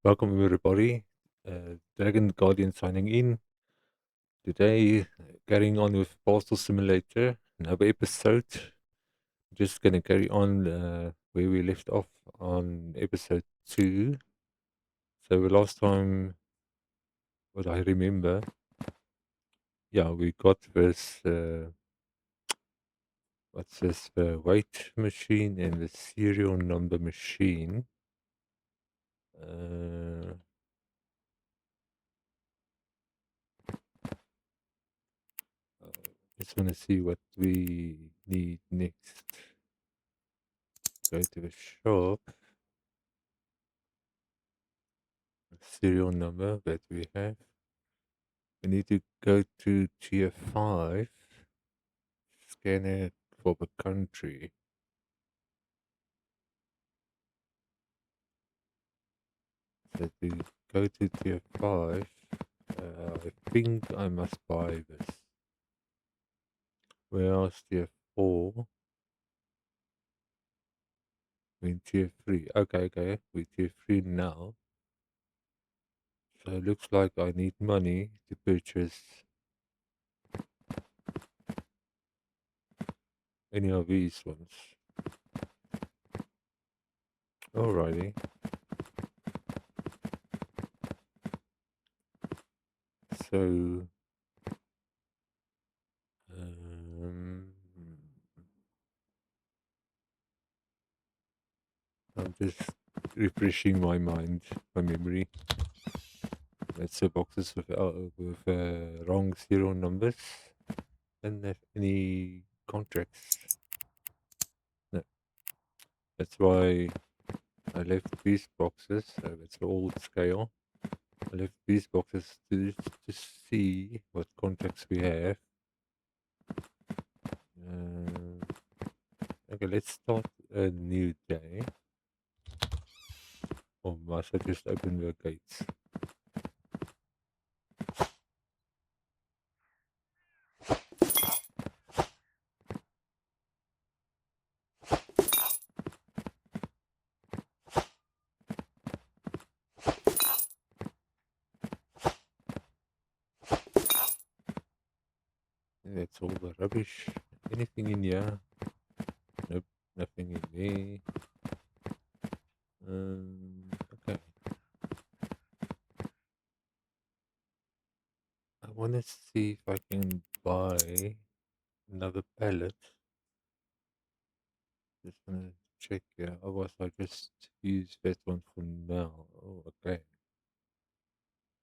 Welcome everybody. Dragon Guardian signing in. Today, carrying on with Parcel Simulator. Another episode. Just gonna carry on where we left off on episode 2. So the last time, what I remember, yeah, we got this, what's this, the weight machine and the serial number machine. Uh, just wanna see what we need next. Go to the shop. Serial number that we have. We need to go to tier 5, scan it for the country. So to go to tier 5, I think I must buy this. Where else tier 4? We're in tier 3. Okay, we're tier 3 now. So it looks like I need money to purchase any of these ones. Alrighty. So, I'm just refreshing my mind, my memory. That's the boxes with wrong serial numbers. Don't have any contracts. No. That's why I left these boxes. So that's the old scale. I left these boxes to see what contracts we have. Okay, let's start a new day. Or must I just open the gates? That's all the rubbish. Anything in here? Nope, nothing in there. Okay. I want to see if I can buy another pallet. Just gonna check here. Otherwise, I just use that one for now. Oh, okay.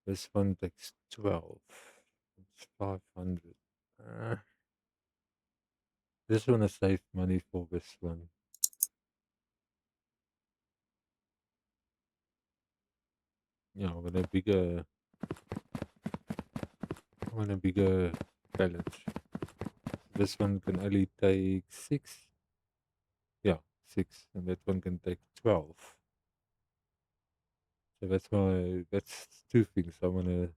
This one takes 12. It's 500. Uh, just want to save money for this one. Yeah, I want a bigger pallet. This one can only take 6. Yeah, 6. And that one can take 12. So that's two things I want to,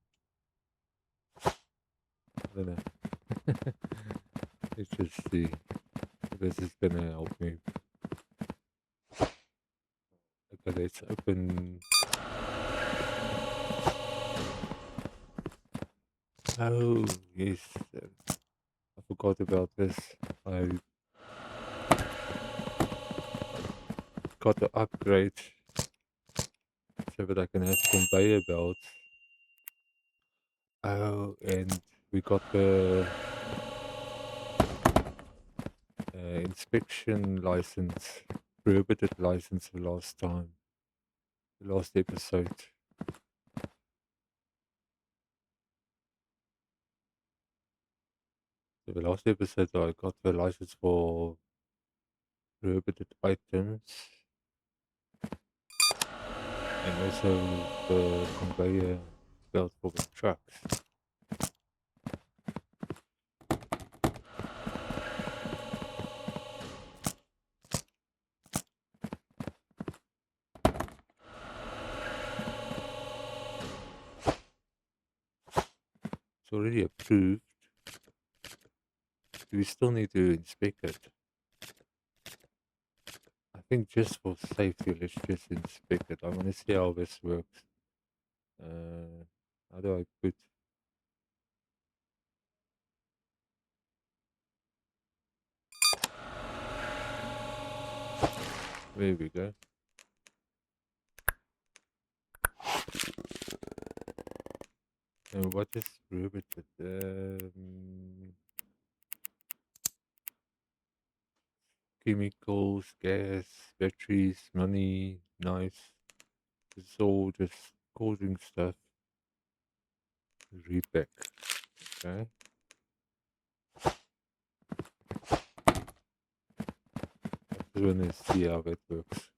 I don't know. Let's just see if this is gonna help me. Okay, let's open. Oh, yes. I forgot about this. I got to upgrade so that I can have conveyor belts. Oh, and we got the inspection license, prohibited license the last time, the last episode. So the last episode I got the license for prohibited items and also the conveyor belt for the trucks. It's already approved. We still need to inspect it. I think just for safety, let's just inspect it. I want to see how this works. How do I put? There we go. And what is prohibited? Chemicals, gas, batteries, money, knives. It's all just causing stuff. Repack. Okay. I just want to see how that works.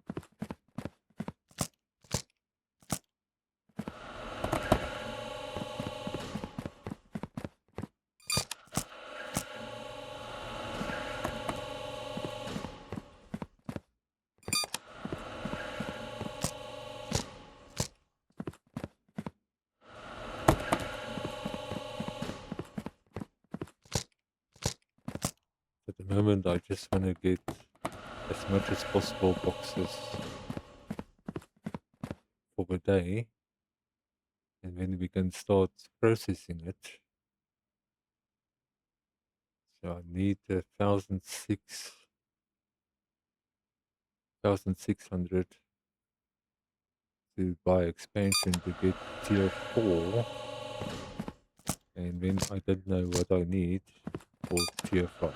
At the moment, I just want to get as much as possible boxes for the day, and then we can start processing it. So I need 1,600 to buy expansion to get tier 4, and then I don't know what I need for tier 5.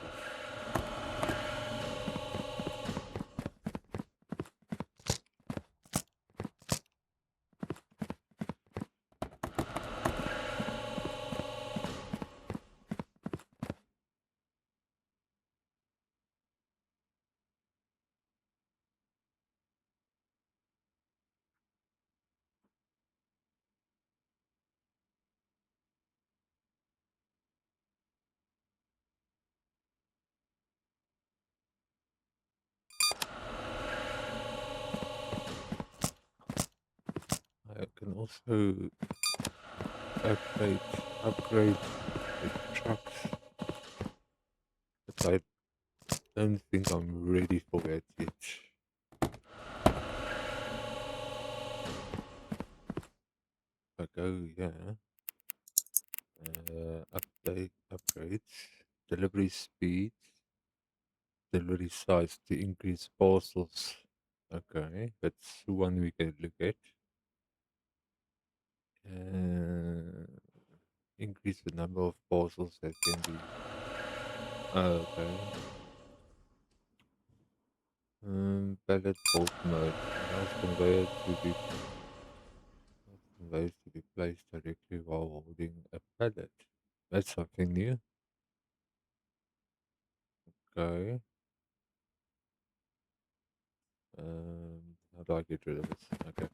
I can also upgrade the trucks, but I don't think I'm ready for that yet. If I go here, upgrades, delivery speed, delivery size to increase parcels. Okay, that's one we can look at. Increase the number of parcels that can be. Okay. Pallet bulk mode allows conveyors to be placed directly while holding a pallet. That's something new. Okay. How do I get rid of this? Okay.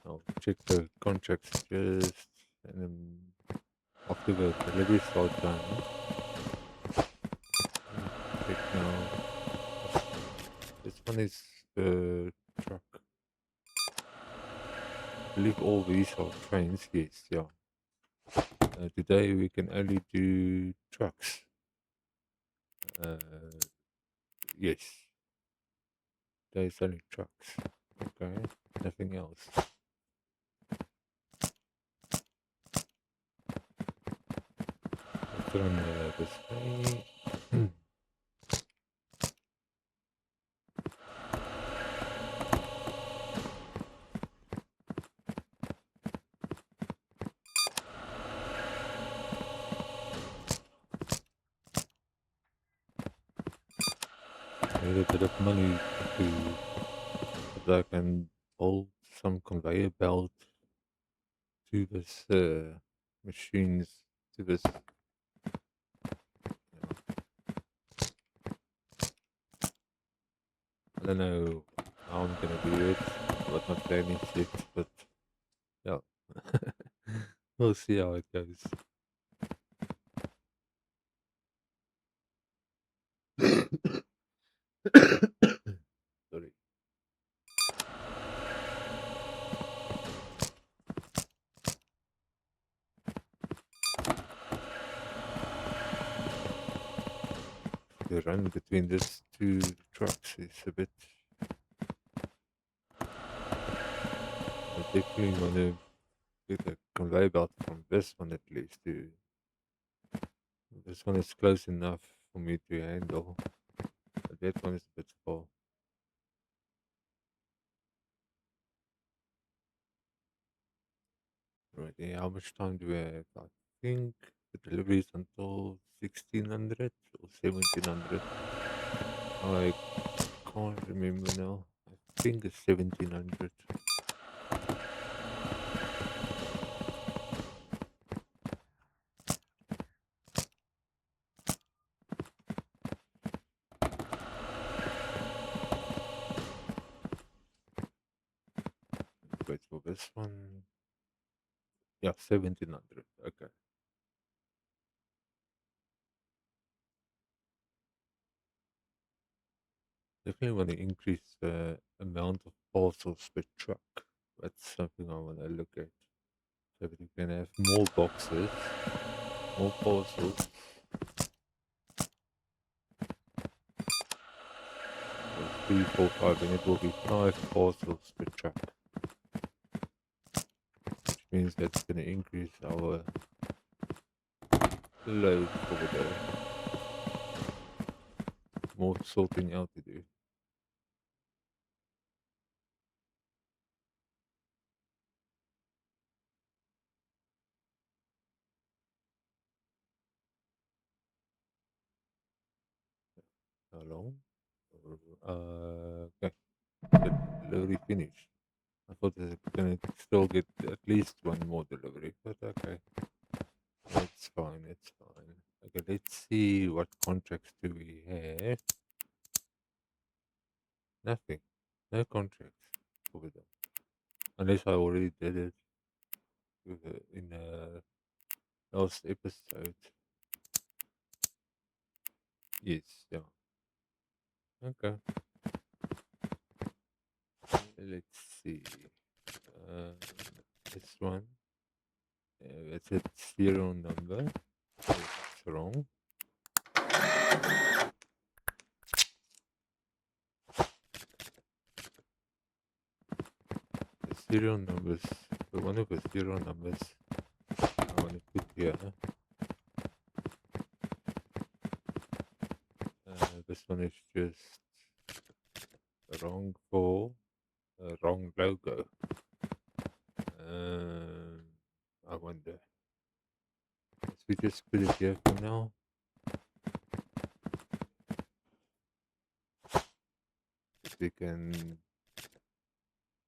I'll check the contracts just and then after the delivery start done. Check now. This one is the truck. I believe all these are trains. Yes, yeah. Today we can only do trucks. Yes. There's only trucks. Okay. Nothing else. Put on the display. I need a bit of money to that I can hold some conveyor belt to this machines to this. I don't know how I'm gonna do it, what my plan is yet, but yeah, we'll see how it goes. Sorry. the run between these two trucks is a bit. I definitely want to get a conveyor belt from this one at least. This one is close enough for me to handle. But that one is a bit far. Right, yeah, how much time do we have? I think the delivery is until 1600 or 1700. I can't remember now. I think it's 1700. Wait for this one. Yeah, 1700. Okay. Definitely want to increase the amount of parcels per truck. That's something I want to look at. So that we can have more boxes, more parcels. So 3, 4, 5, and it will be 5 parcels per truck. Which means that's going to increase our load for the day. More sorting out to do. How long? Okay. The delivery finished. I thought they were going to still get at least one more delivery, but okay. It's fine, it's fine. Okay, let's see what contracts do we have. Nothing. No contracts over them. Unless I already did it in the last episode. Yes, yeah. Okay. Let's see. Uh, this one. It's a serial number. It's wrong. The serial numbers. One of the serial numbers I want to put here. This one is just wrong for wrong logo. I wonder. Let's we just put it here for now. If we can,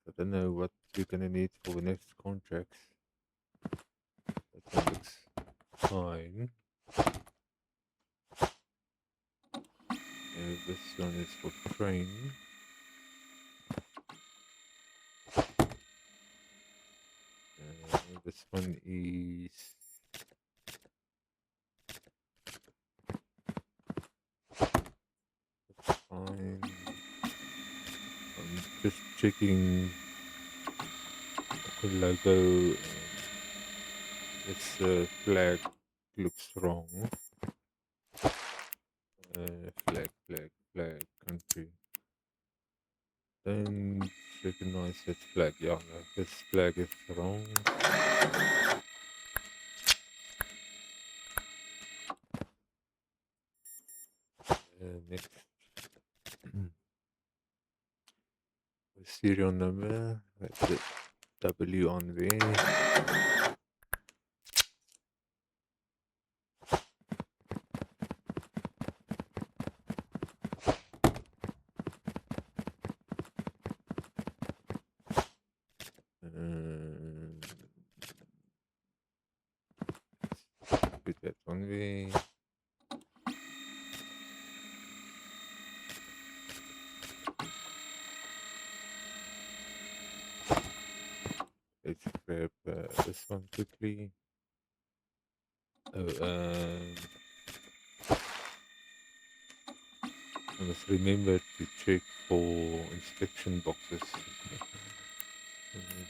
I don't know what we're gonna need for the next contracts. That one looks fine. This one is for train. This one is fine. I'm just checking the logo. This flag looks wrong. Flag, country. Don't recognize that flag. Yeah, no, this flag is wrong. Next. Serial number. That's the W on there. Put that one way. Let's grab this one quickly. Oh, I must remember to check for inspection boxes.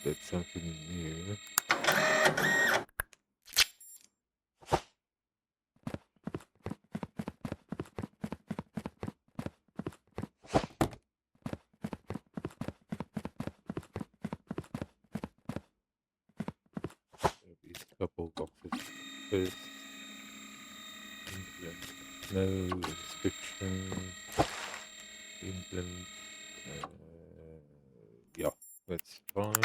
That's something new. first implement. No inspection. Implement. Yeah, that's fine.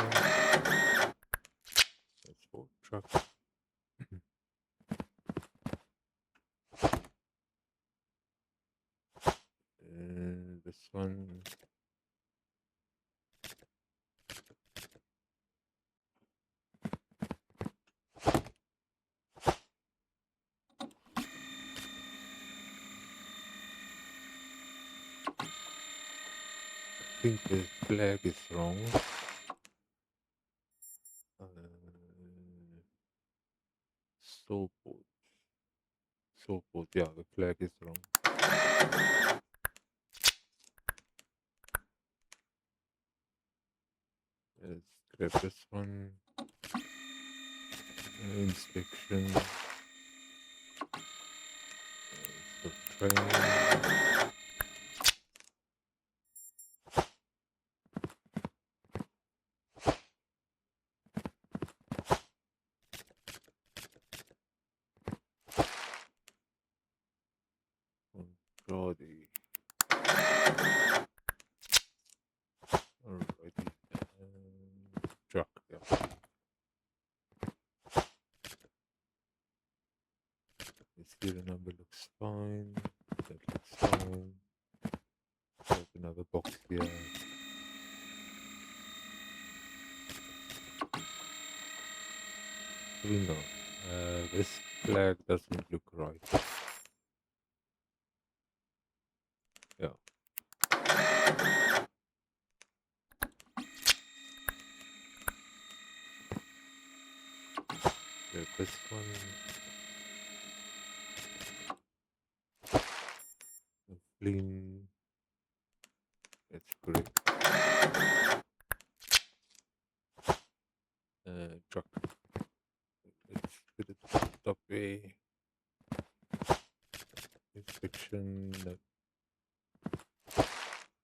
That's for truck. This one. I think the flag is wrong. Soulport. Soulport, yeah, the flag is wrong. Let's grab this one. Inspection. So train. Alrighty. Alrighty. Truck, yeah. The serial number looks fine. That looks fine. There's another box here. No. This flag doesn't look right. Yeah. Grab this one. Clean. That's correct. Truck. Let's put it top way. Inspection.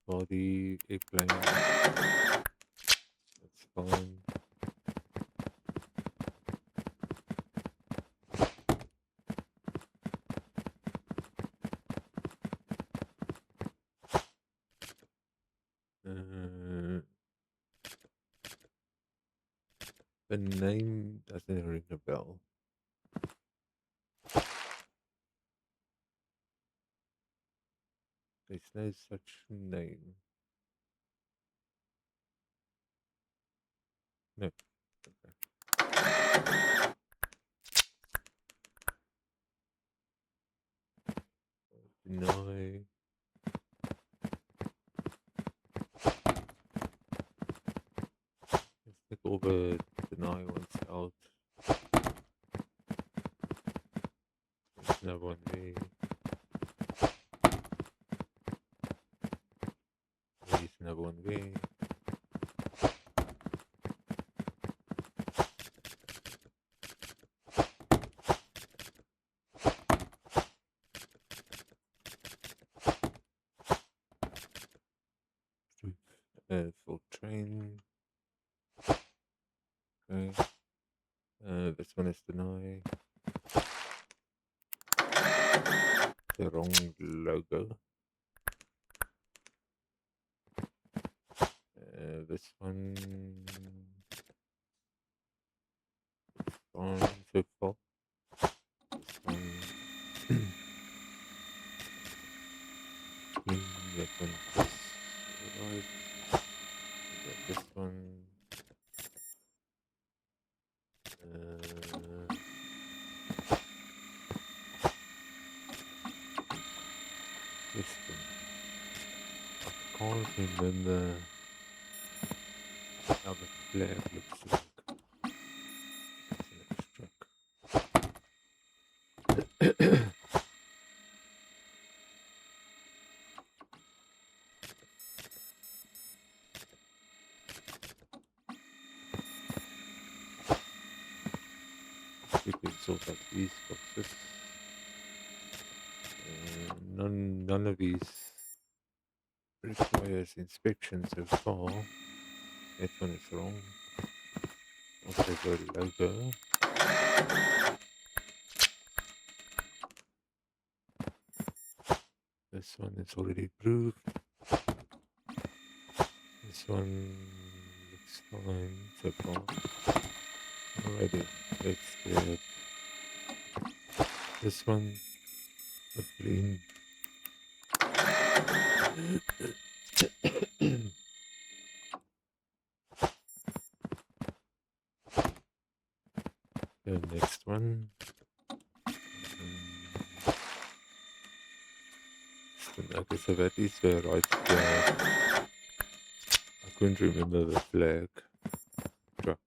Body. Airplane. That's fine. The name doesn't ring a bell. There's no such name. No. Okay. Deny. Let's take all the deny ones out. There's no one there. There's another one there. Full train. Okay. This one is deny. The wrong logo. This one. Fine so far. This one. That one is right. This one. This one. I can't remember how the flag looks like. Let's truck. We can sort out these boxes. None of these requires inspection so far. That one is wrong. Also the logo. This one is already approved. This one looks fine so far. Alrighty, let's grab this one. Hopefully. The next one. Okay, so that is the right flag. I couldn't remember the flag. Truck.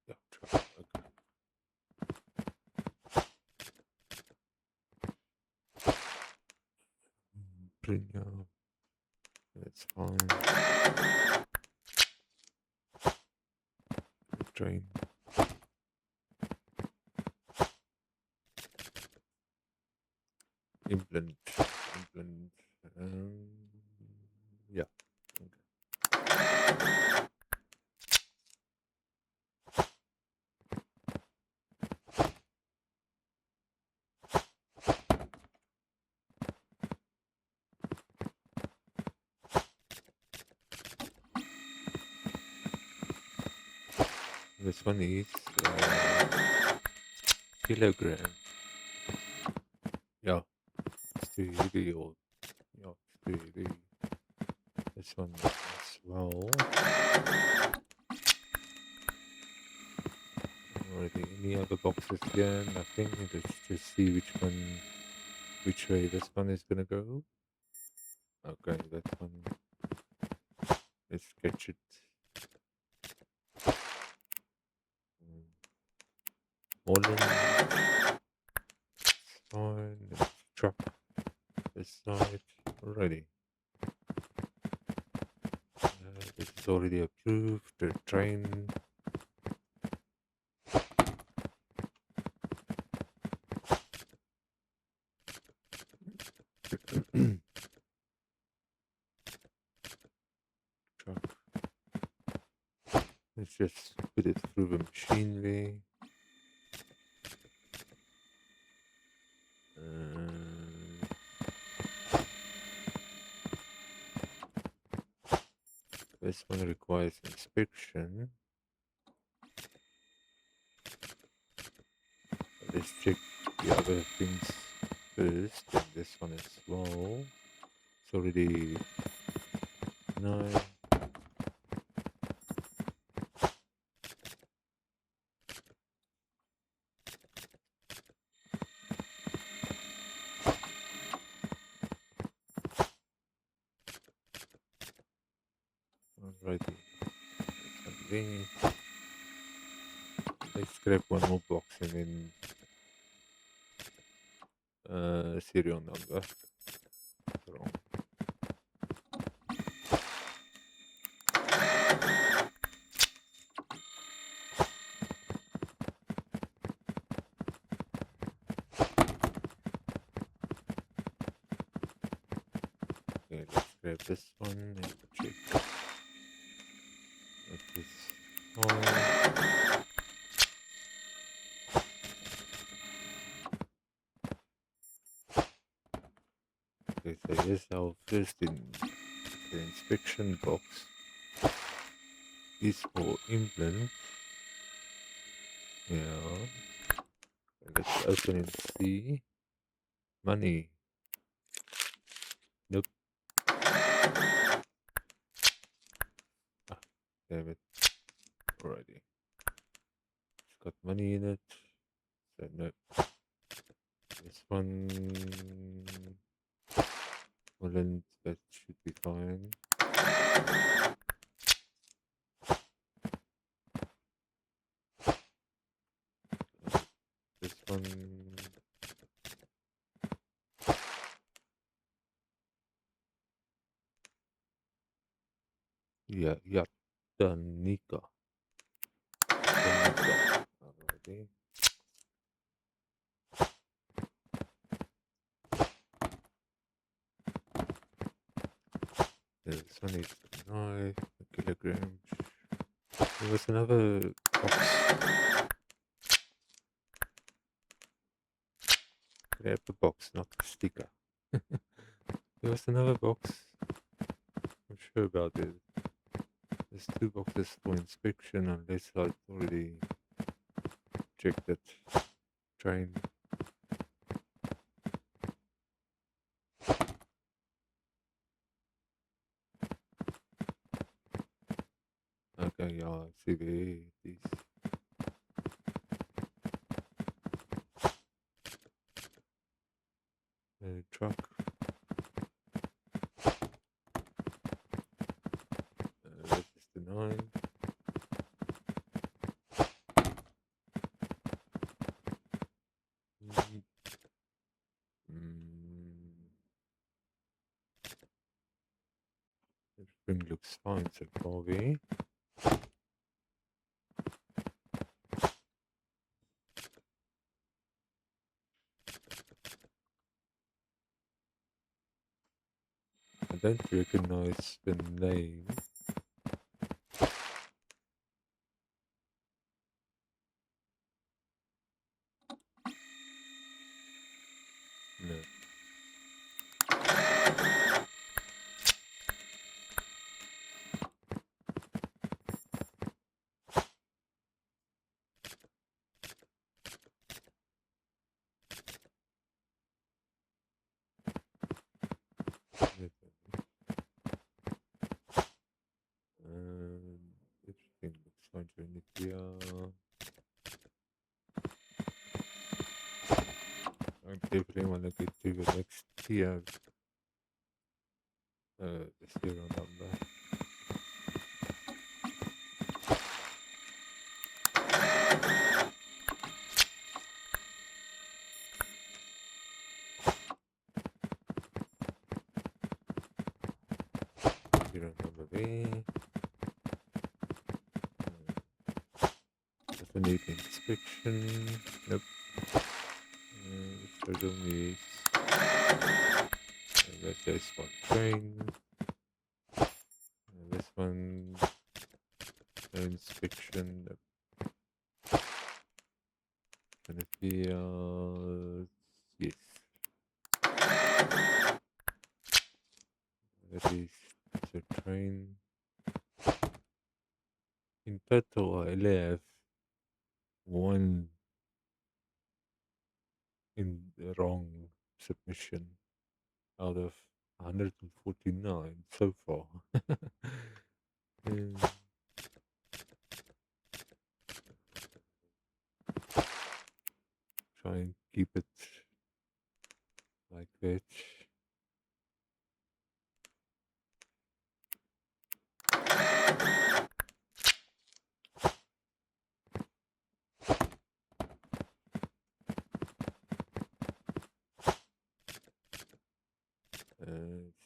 Yeah, truck. Okay. Bring that's fine. Train. Implement. Yeah. Okay. This one is kilogram. Yeah, it's too heavy or yeah, it's too heavy. This one as well. Already, any other boxes here? Nothing. Let's just see which way this one is gonna go. Okay, that one. Let's sketch it. Modern. Fine. Let's truck this side. Already. This is already approved. The train. Truck. Let's just put it through the machinery. This one requires inspection. Let's check the other things first. And this one as well. It's already 9. Alrighty. Let's grab one more box and then serial number. Wrong. Okay, let's grab this one and check if this fine. Okay, so here's our first the inspection box is for implant. Yeah. Let's open and see. Money. Nope. Ah, damn it. Alrighty. It's got money in it. So nope. This one. Well, then that should be fine. This one. Yeah, Danica. Alrighty. This one is 9 kilograms. There was another box. Grab the box, not the sticker. There was another box. I'm sure about it. There's 2 boxes for inspection unless I've already checked that train. Okay, yeah, I see there it is. Truck. That is the 9. Mm, everything looks fine so far there. I don't recognize the name. No. Everything looks fine during the here. I definitely want to get to the next tier. The serial number. Serial number there. Doesn't need inspection. Nope. Schedule needs. That's this one train. This one no inspection. Nope. Gonna be yes. That is the train. In total, I left 1 in the wrong submission out of 149 so far. And try and keep it like that.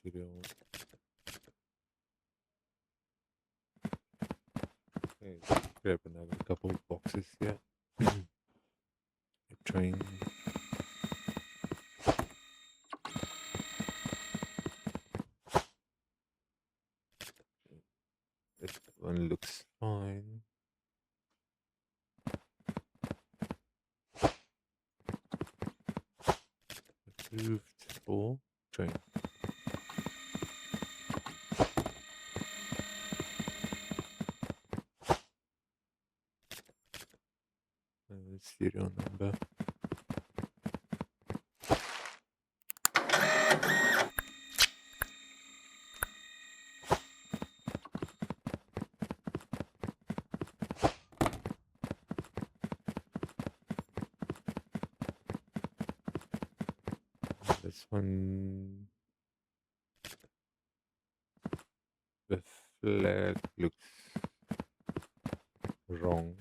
Serial. Okay, grab another couple of boxes here. A train. That one looks fine. Approved for train. Serial number. This one, the flag looks wrong.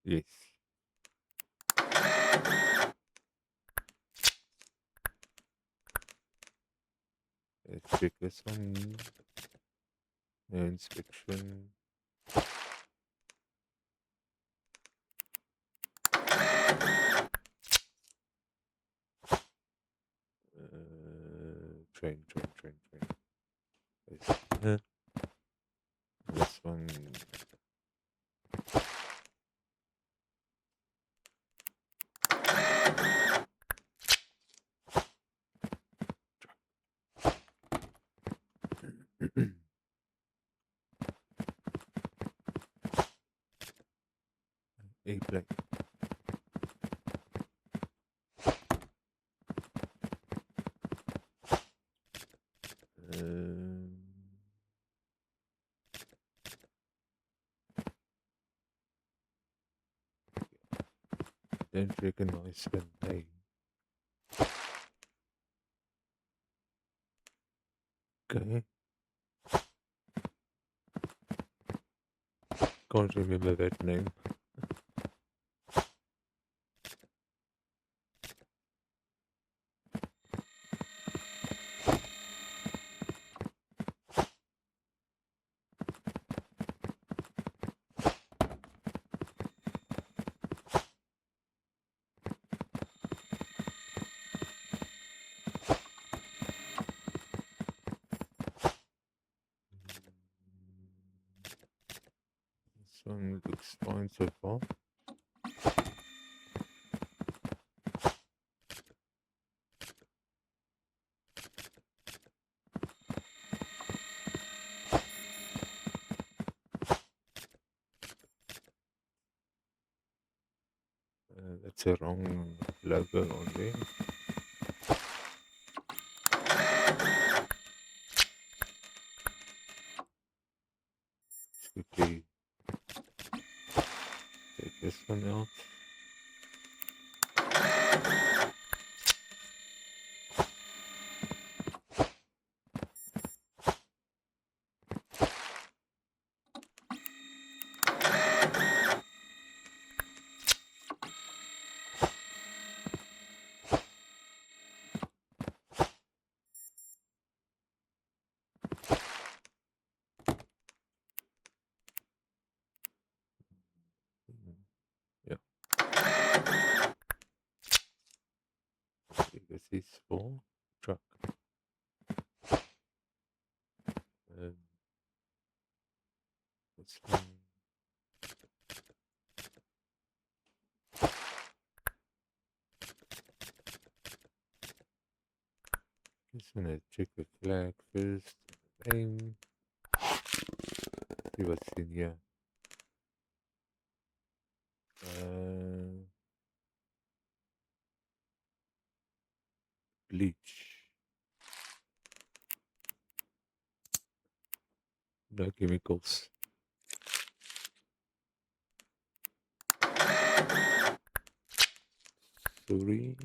Yes. Let's check this one. No inspection. Train. This one. A play. Don't recognize the name. Okay. Can't remember that name. This one looks fine so far. That's a wrong logo on there. Let's quickly take this one out. Yeah. This is for truck. This one. Just gonna check the flag first. Name. See what's in here. Bleach. No chemicals. Sorry.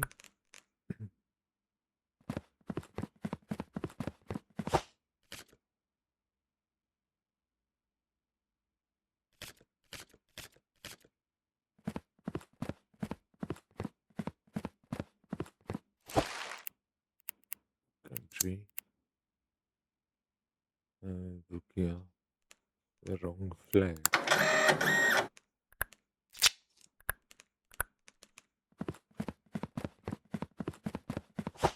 Country. Look here. The wrong flag.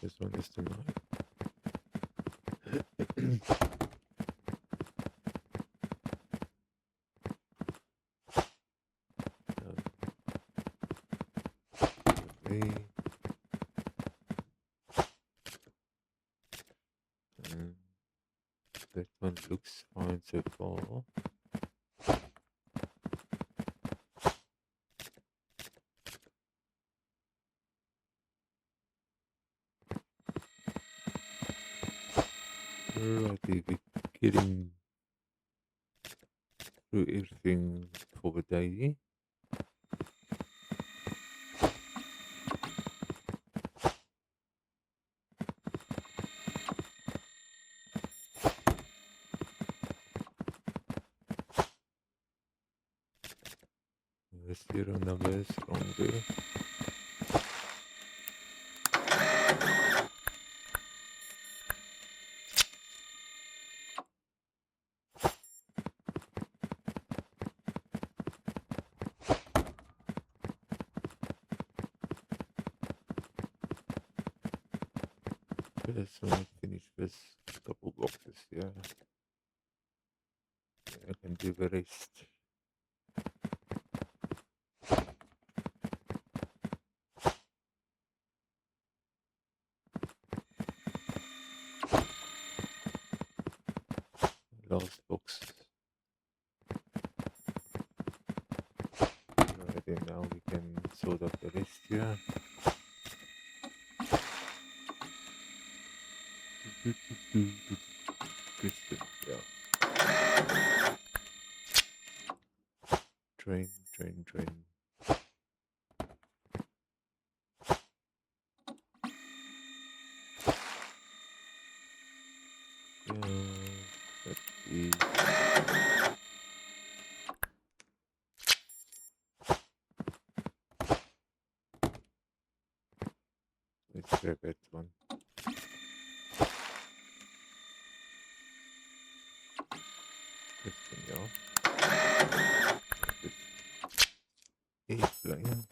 This one is the knife. Okay. That one looks fine so far. Alrighty, we're getting through everything for the day. The serial number is wrong there. Just want to finish this couple boxes here. I can do the rest. Last box. Right in. sort of the rest here. Kristen, yeah. Train. Let's see. Let's grab that one. Kristen, yeah. Airplane.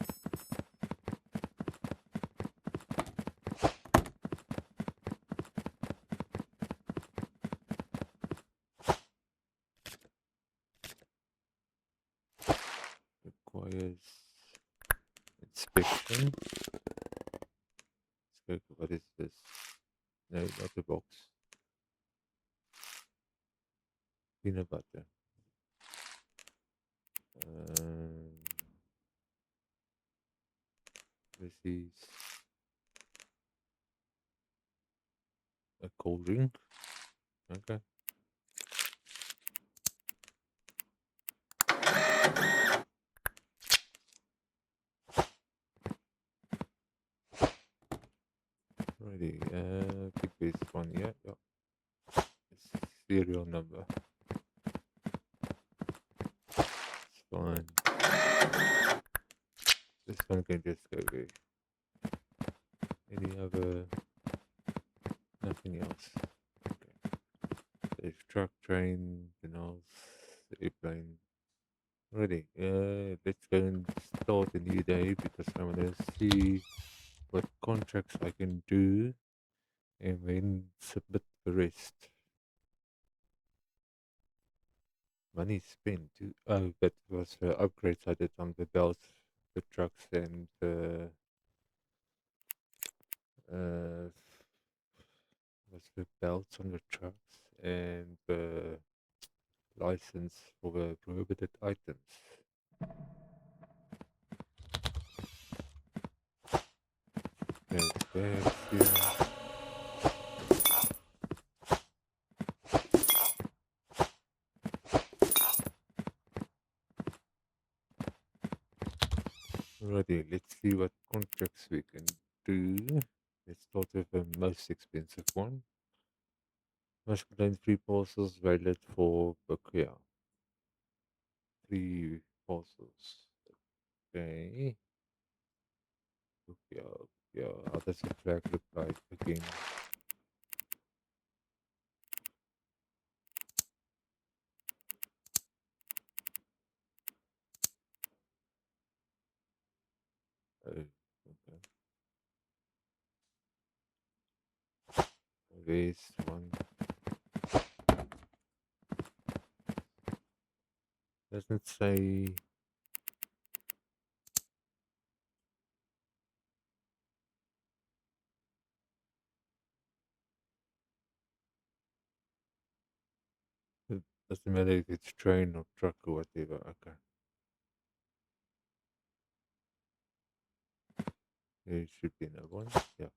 Requires inspection. Let's go. What is this? No, not the box. Peanut butter. This is a cold drink. Okay. Ready. Pick this one. Yeah. It's serial number. It's fine. This one can just go there. Any other? Nothing else. Okay. There's truck, train, canals, airplane. Ready. Let's go and start a new day because I want to see what contracts I can do and then submit the rest. Money spent. Oh, that was the upgrades I did on the belts, the trucks, and uh, was the belts on the trucks and the license for the prohibited items. There's bags here. Alrighty, let's see what contracts we can do. Let's start with the most expensive one. Must contain 3 parcels valid for Bakuya. 3 parcels. Okay. Yeah. How does the flag look like again? Oh, okay. There's one. Doesn't say. It doesn't matter if it's train or truck or whatever. Okay. There should be another one. Yeah.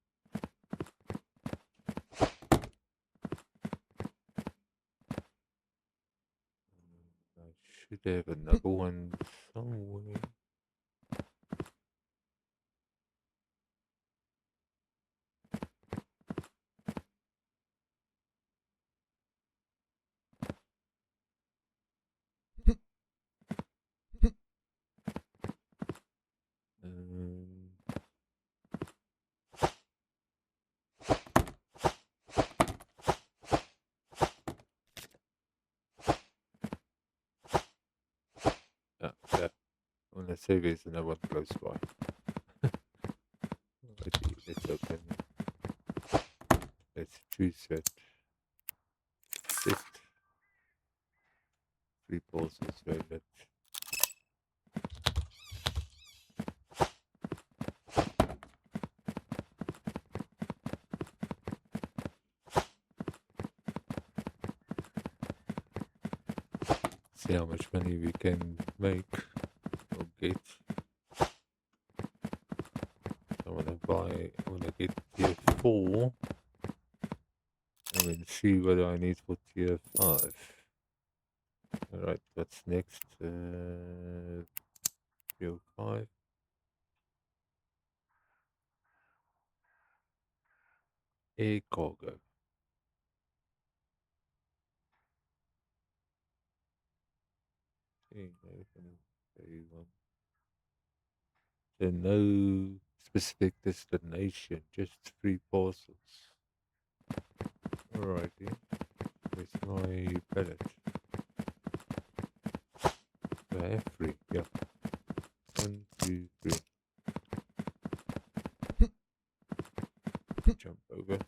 I should have another one somewhere. Um, yeah. Let's say there's another one close by. Let's open. Let's choose that. Set. 3 parcels valid. See how much money we can make or get. 4 and then see whether I need for tier 5. Alright, what's next? 305. Air cargo. Okay, so no specific destination, just 3 parcels. Alrighty, where's my pallet? Do I have 3? Yeah. 1, 2, 3. Jump over.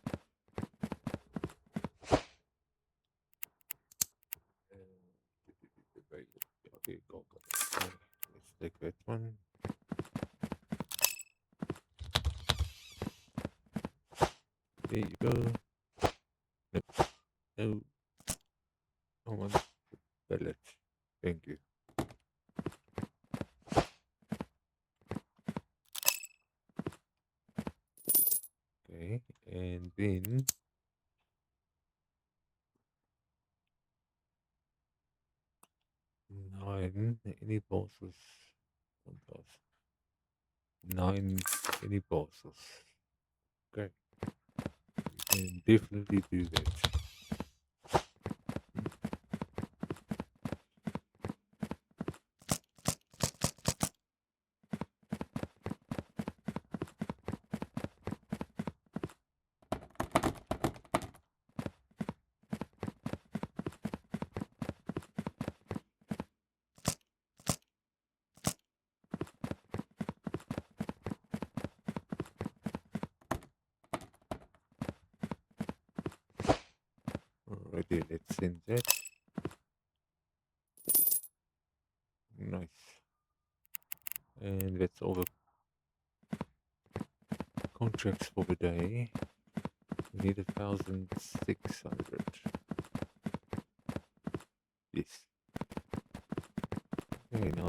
Okay, go. Let's take that one. There you go. No, no, I want pallet. Thank you. Okay, and then 9 any bosses. 9 any bosses. Okay, we can definitely do that. Alrighty, let's send that. Nice. And that's all the contracts for the day. We need 1,600. Yes. Okay, now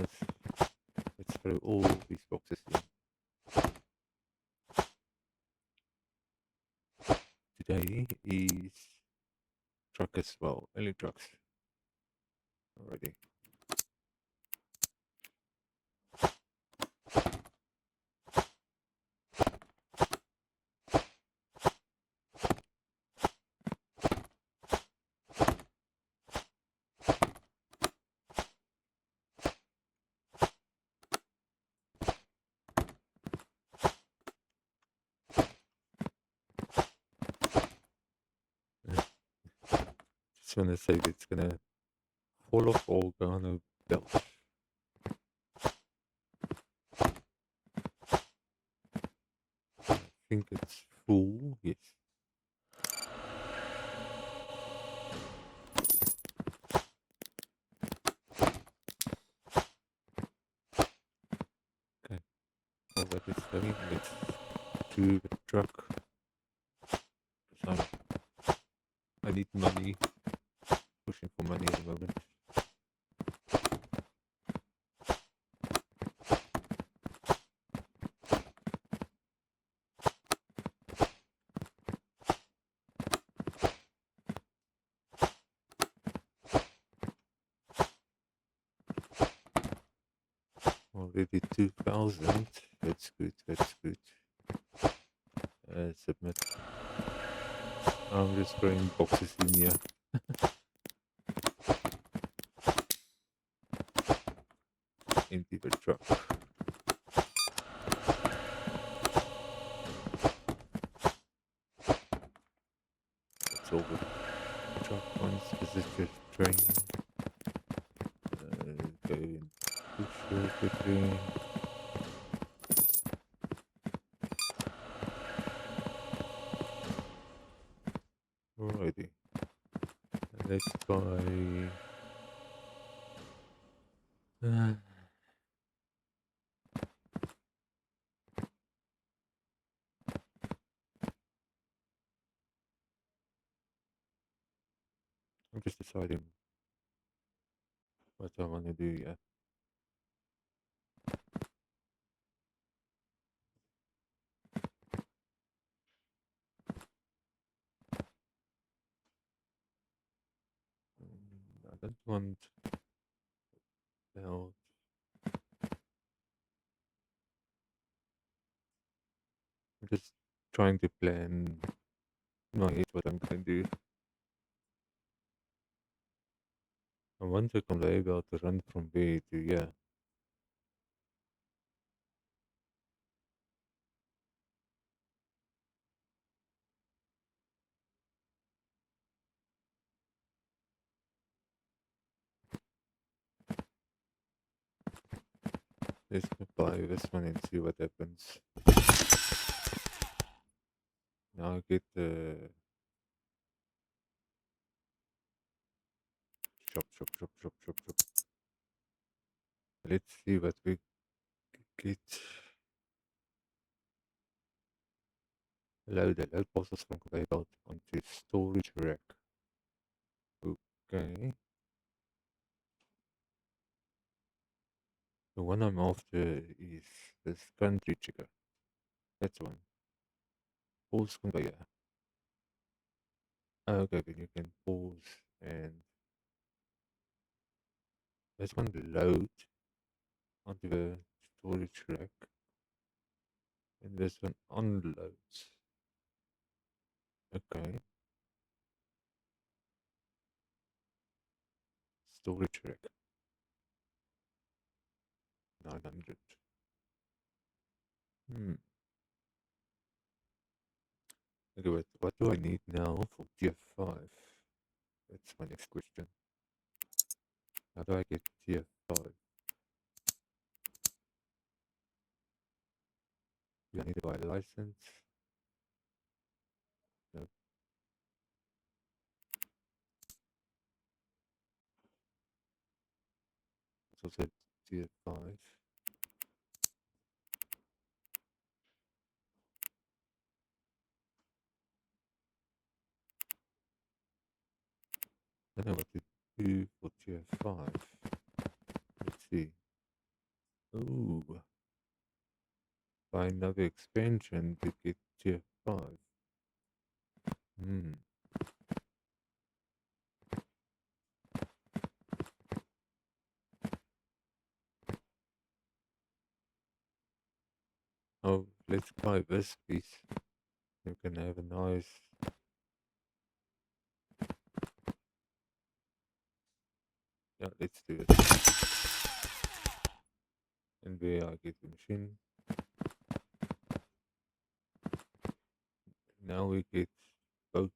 let's throw all these boxes in. Today is truck as well, only trucks. Already. Just want to say that it's gonna fall off or go on a belt. I think it's full, yes. Okay, all that is heavy. Let's do the truck. I need money, pushing for money at the moment. Already 2,000. That's good, that's good. Submit. I'm just throwing boxes in here. Empty the truck. That's all the truck ones, this is just train. Go and push very quickly. Alrighty. Let's buy. I'm just deciding what I want to do yet. don't want now. I'm just trying to plan in my head what I'm going to do. I want the conveyor belt to run from there to here. Let's apply this one and see what happens. Now I get the shop. Let's see what we get. Load parcels from conveyor belt onto storage rack. Okay. The one I'm after is this country checker. That's one. Pause conveyor. Okay, then you can pause and this one load onto the storage rack and this one unloads. Okay. Storage rack. 900. Hmm. Okay, what do I need now for tier 5? That's my next question. How do I get tier 5? Do I need to buy a license? No. It's also tier 5. I don't know what to do for tier 5. Let's see. Ooh. Buy another expansion to get tier 5. Hmm. Oh, let's buy this piece. You can have a nice. Yeah, let's do it. And where I get the machine. Now we get boat.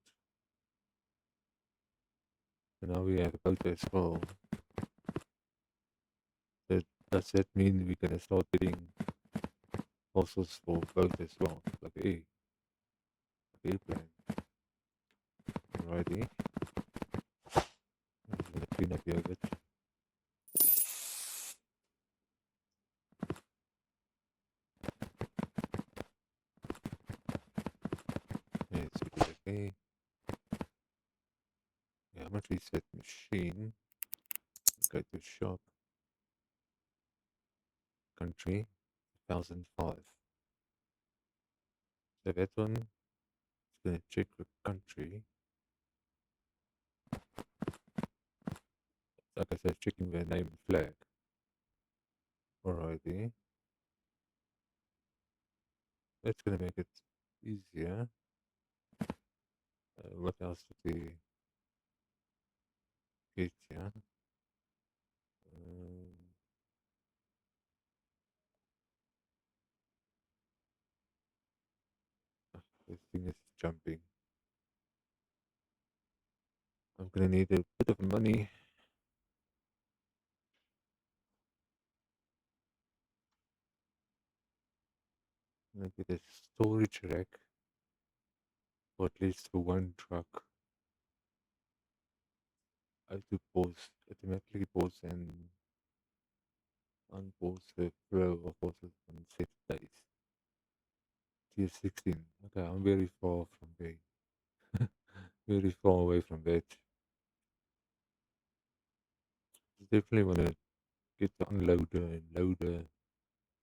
So now we have a boat as well. So does that mean we're gonna start getting fossils for boat as well? Like airplane. Alrighty. I'm gonna clean up here a bit. Yes, we did okay. Yeah, how much is that machine? Go to shop. Country. 1005. So that one is gonna check the country. Like I said, checking the name and flag. Alrighty. That's gonna make it easier. What else did we get here? Um, this thing is jumping. I'm gonna need a bit of money. I'm gonna get a storage rack, or at least for one truck. I have to pause, automatically pause and unpause the flow of horses on set days. Tier 16. Okay, I'm very far from there. Very far away from that. Definitely want to get the unloader and loader,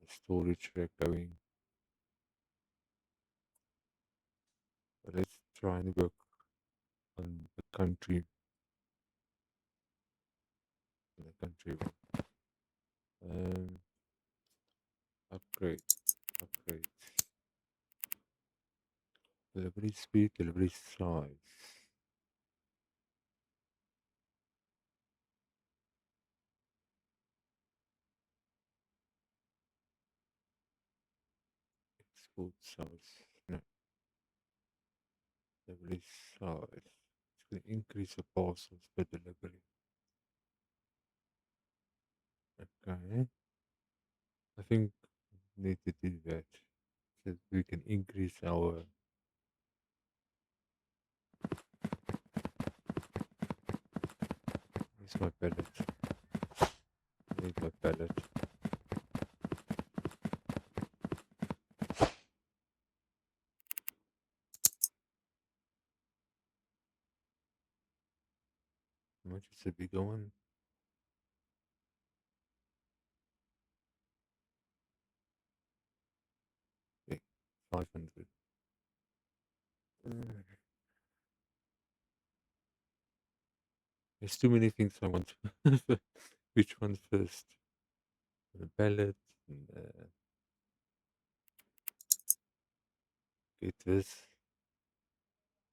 the storage rack going. But let's try and work on the country. the country one. Upgrade, upgrade. Delivery speed, delivery size. Export size. No, delivery size. It's going to increase the parcels per delivery. Okay. I think we need to do that so that we can increase our. Where's my pallet? I need my pallet. How much is the bigger one? Okay, 500. There's too many things I want. Which one first? The pallet. And, get this.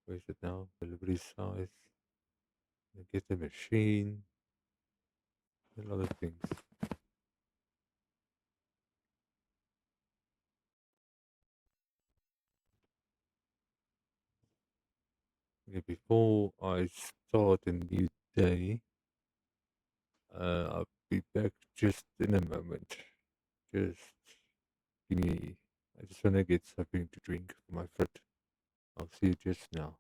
Where's it now? Delivery size. Get the machine. A lot of things. Okay, before I start a new day, I'll be back just in a moment. Just give me. I just want to get something to drink for my foot. I'll see you just now.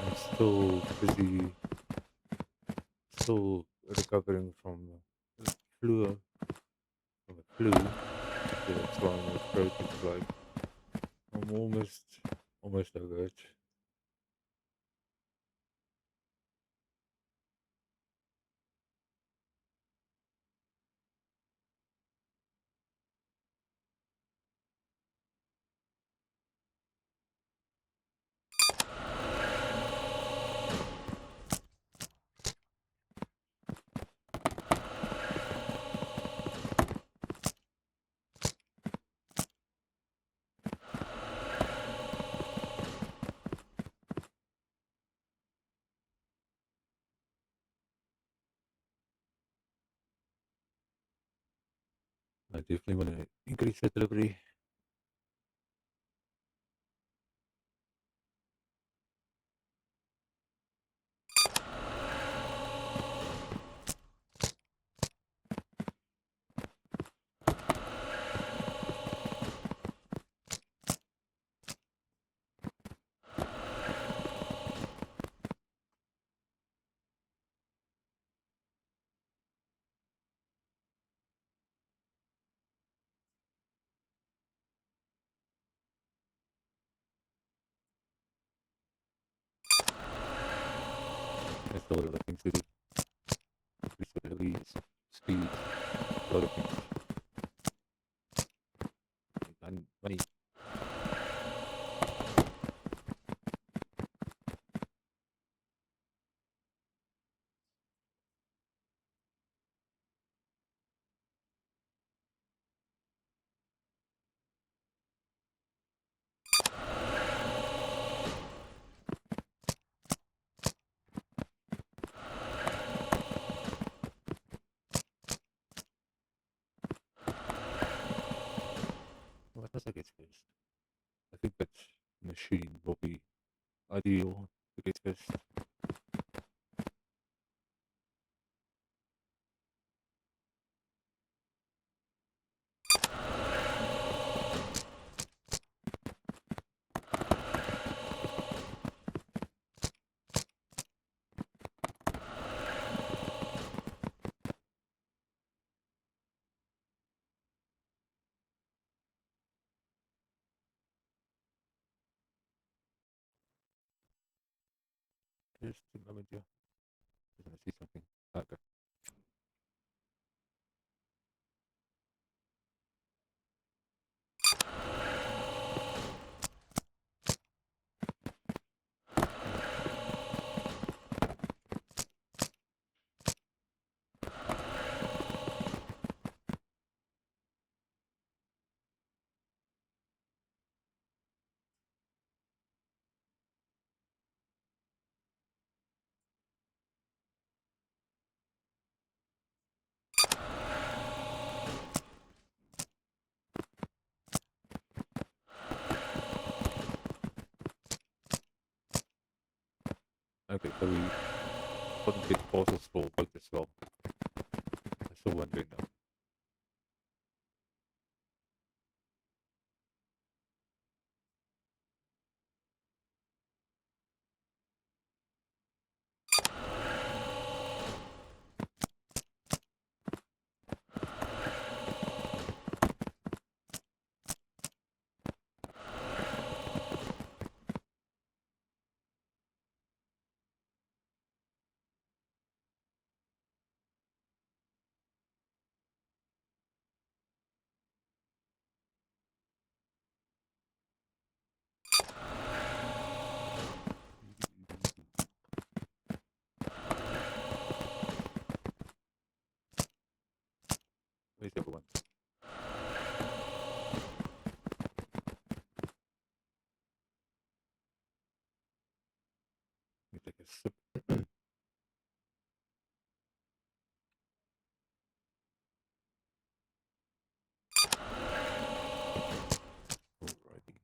I'm still busy, still recovering from the flu, from the flu. So that's why my throat is like I'm almost over it. I definitely want to increase the delivery. There's a lot of things to do. Increase the deliveries, speed, a lot of things. And money. What does I get first? I think that machine will be ideal to get first. Just a moment here. I'm gonna see something. Okay. Okay, so we couldn't get parcels for both as well. I'm still wondering now. Where's everyone? Let me take a sip. Alrighty.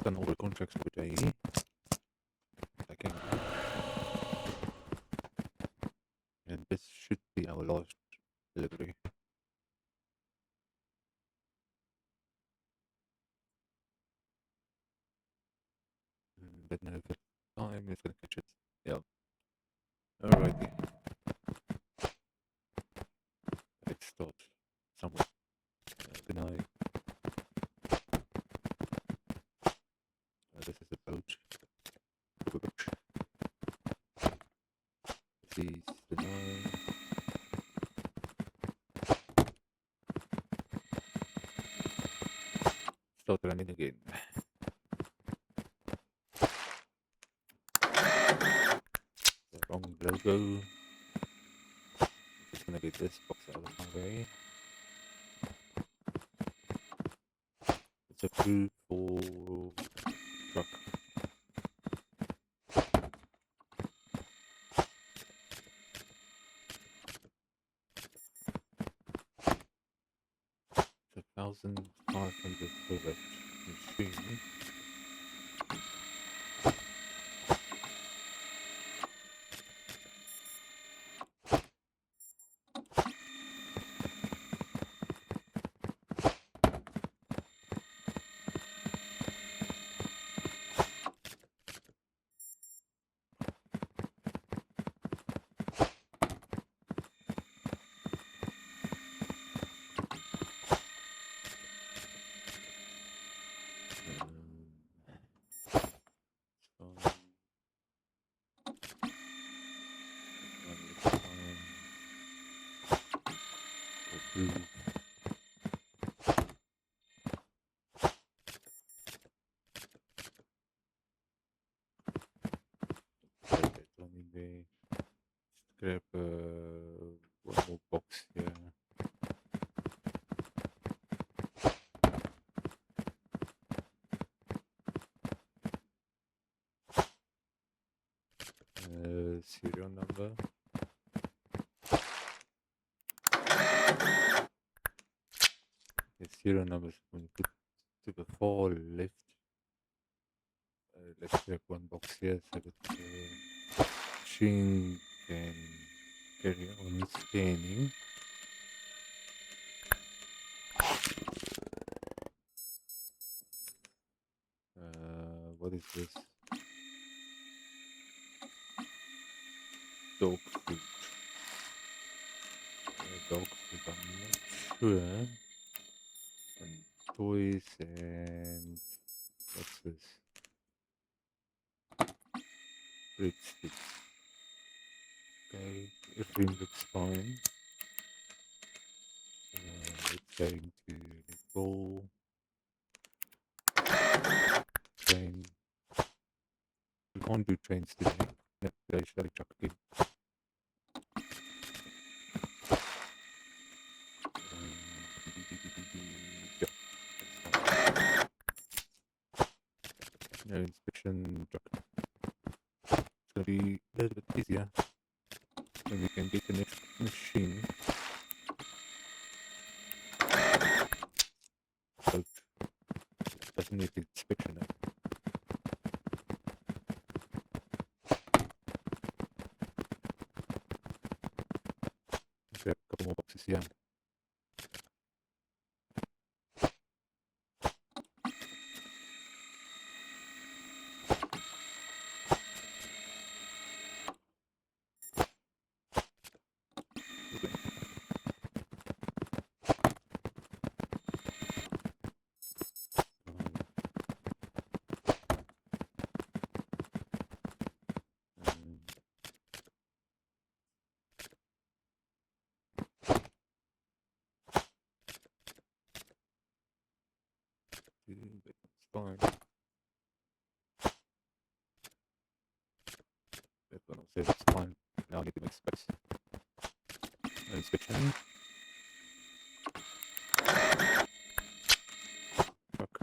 Done all the contracts for the day. I can do. And this should be our last delivery. But no, the time is gonna catch it. Yeah. Alrighty. Let's start somewhere. Deny. This is a boat. Which please deny. Start running again. The wrong logo. Just gonna get this box out of my way. It's approved for truck. Fine. Approve. Perfect. Let me grab one more box here. Serial number. The serial number is going to put to the far left. Let's grab one box here so that the machine can carry on scanning. What is this? Dog food. Dog food, I'm not sure. And toys and what's this? Breadsticks. Okay, everything looks fine. It's going to go train. We can't do trains today. No, they should have chucked in. Yeah, no inspection truck. It's gonna be a little bit easier when we can get the next machine. So it doesn't need the inspection now. Grab a couple more boxes here. It's fine. That one says it's fine. Now I need to make space. Inspection. Truck.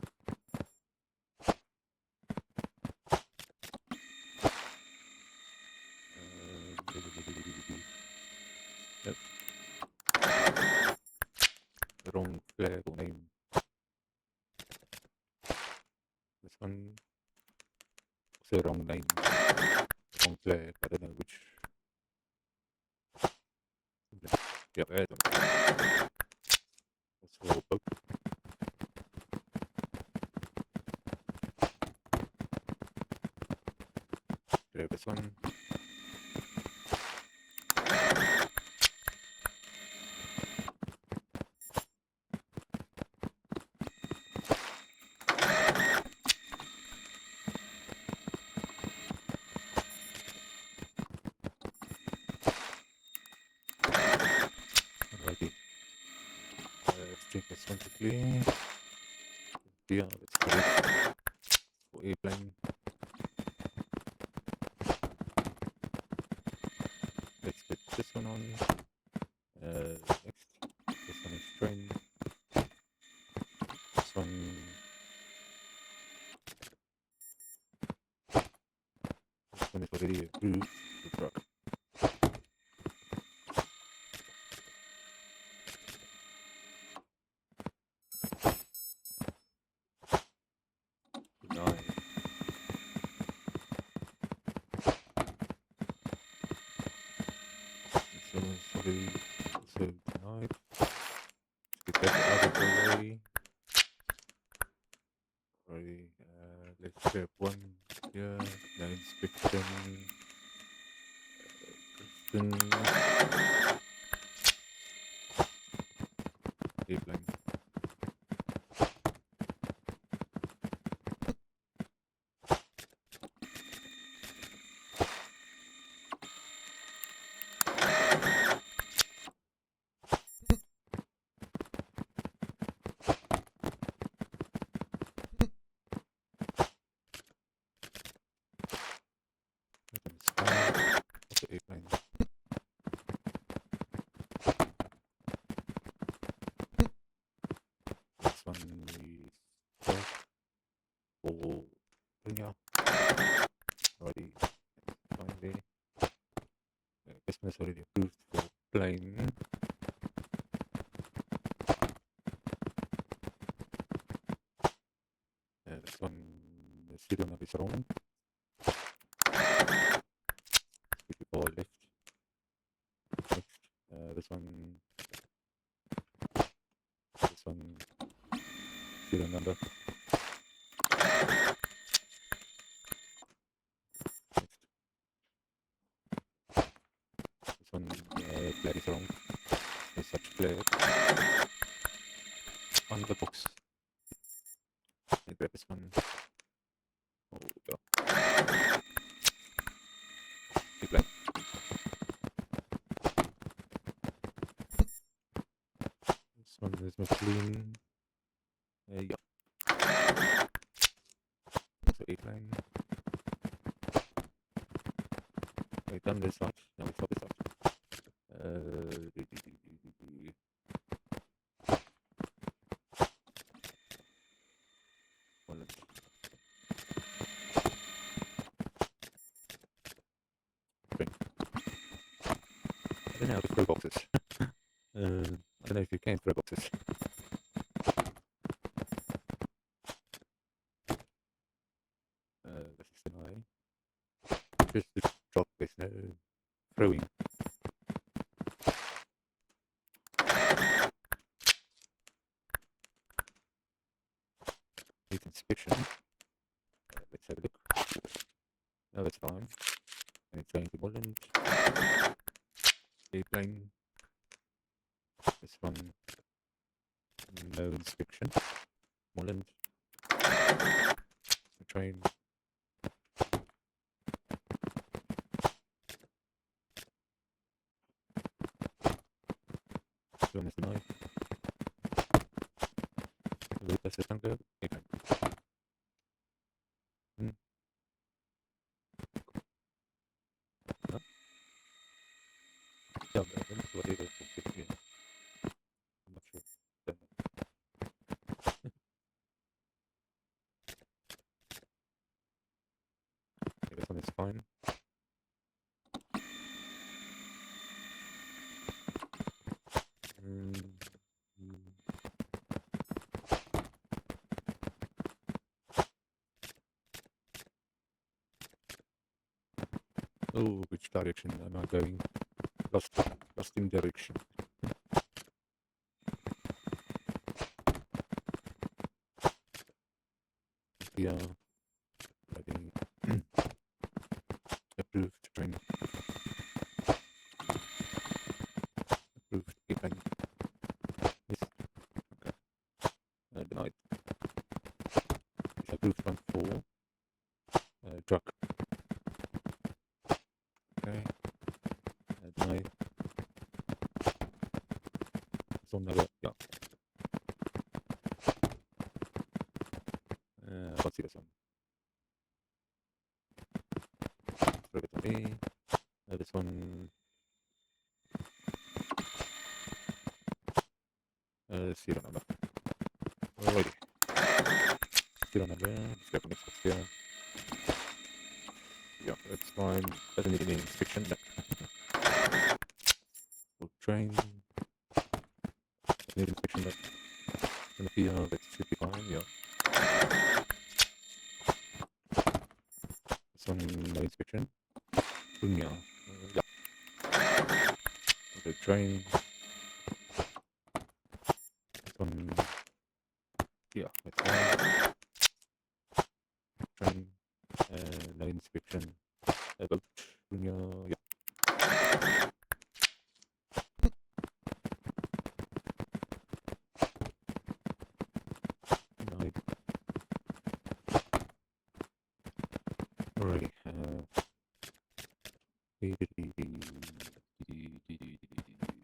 Yep. The wrong flag or name. This one. It's the wrong name. Wrong flag. I don't know which. Yeah, there's one. That's for a boat. Grab this one. Alrighty. Let's take this one quickly. Yeah, let's put it for airplane. Let's get this one on. Next, this one is train. This one. This one is already approved. The truck. Nine. This one is already also denied. Let's get that out of the way. Alrighty. Let's grab one here. No inspection. Kristen. Airplane. 4. Junior. Already. Finally. Customer's already approved for plain. This one, the serial number is wrong. If you go left. Next. This one, serial number. Next. This one, flag is wrong. There's such flag on the box. I grab this one. Oh, yeah. Big flag. This one is McLean. Yeah. So 8 line. We've done this side. Now we stop this side. I don't know how to throw boxes. I don't know if you can throw boxes. This is an eye. Just to drop, there's no throwing. Need inspection. Let's have a look. No, that's fine. And it's going to Holland. Airplane. This one. No inspection. Holland. The train. This one is the knife. That's the tanker. Airplane. Yeah, but that's what it is. I'm not sure. Okay, this one is fine. Oh, which direction am I going? Lost in direction. Yeah, approved train. Approved airplane. Yes. Okay. Denied. It's approved one for truck. Okay. Denied. It's on the yeah. Let's see this one. Throw it on me. This one. Serial number. Alrighty. Serial number. Let's go for next box here. Yeah, that's fine. Doesn't need any inspection. Full train. Doesn't need inspection. Gonna be that should be fine. Yeah. This one no inspection. Yeah. The train. This one. Yeah, that's fine. Train. No inspection. Boat. Yeah. Right. Alrighty.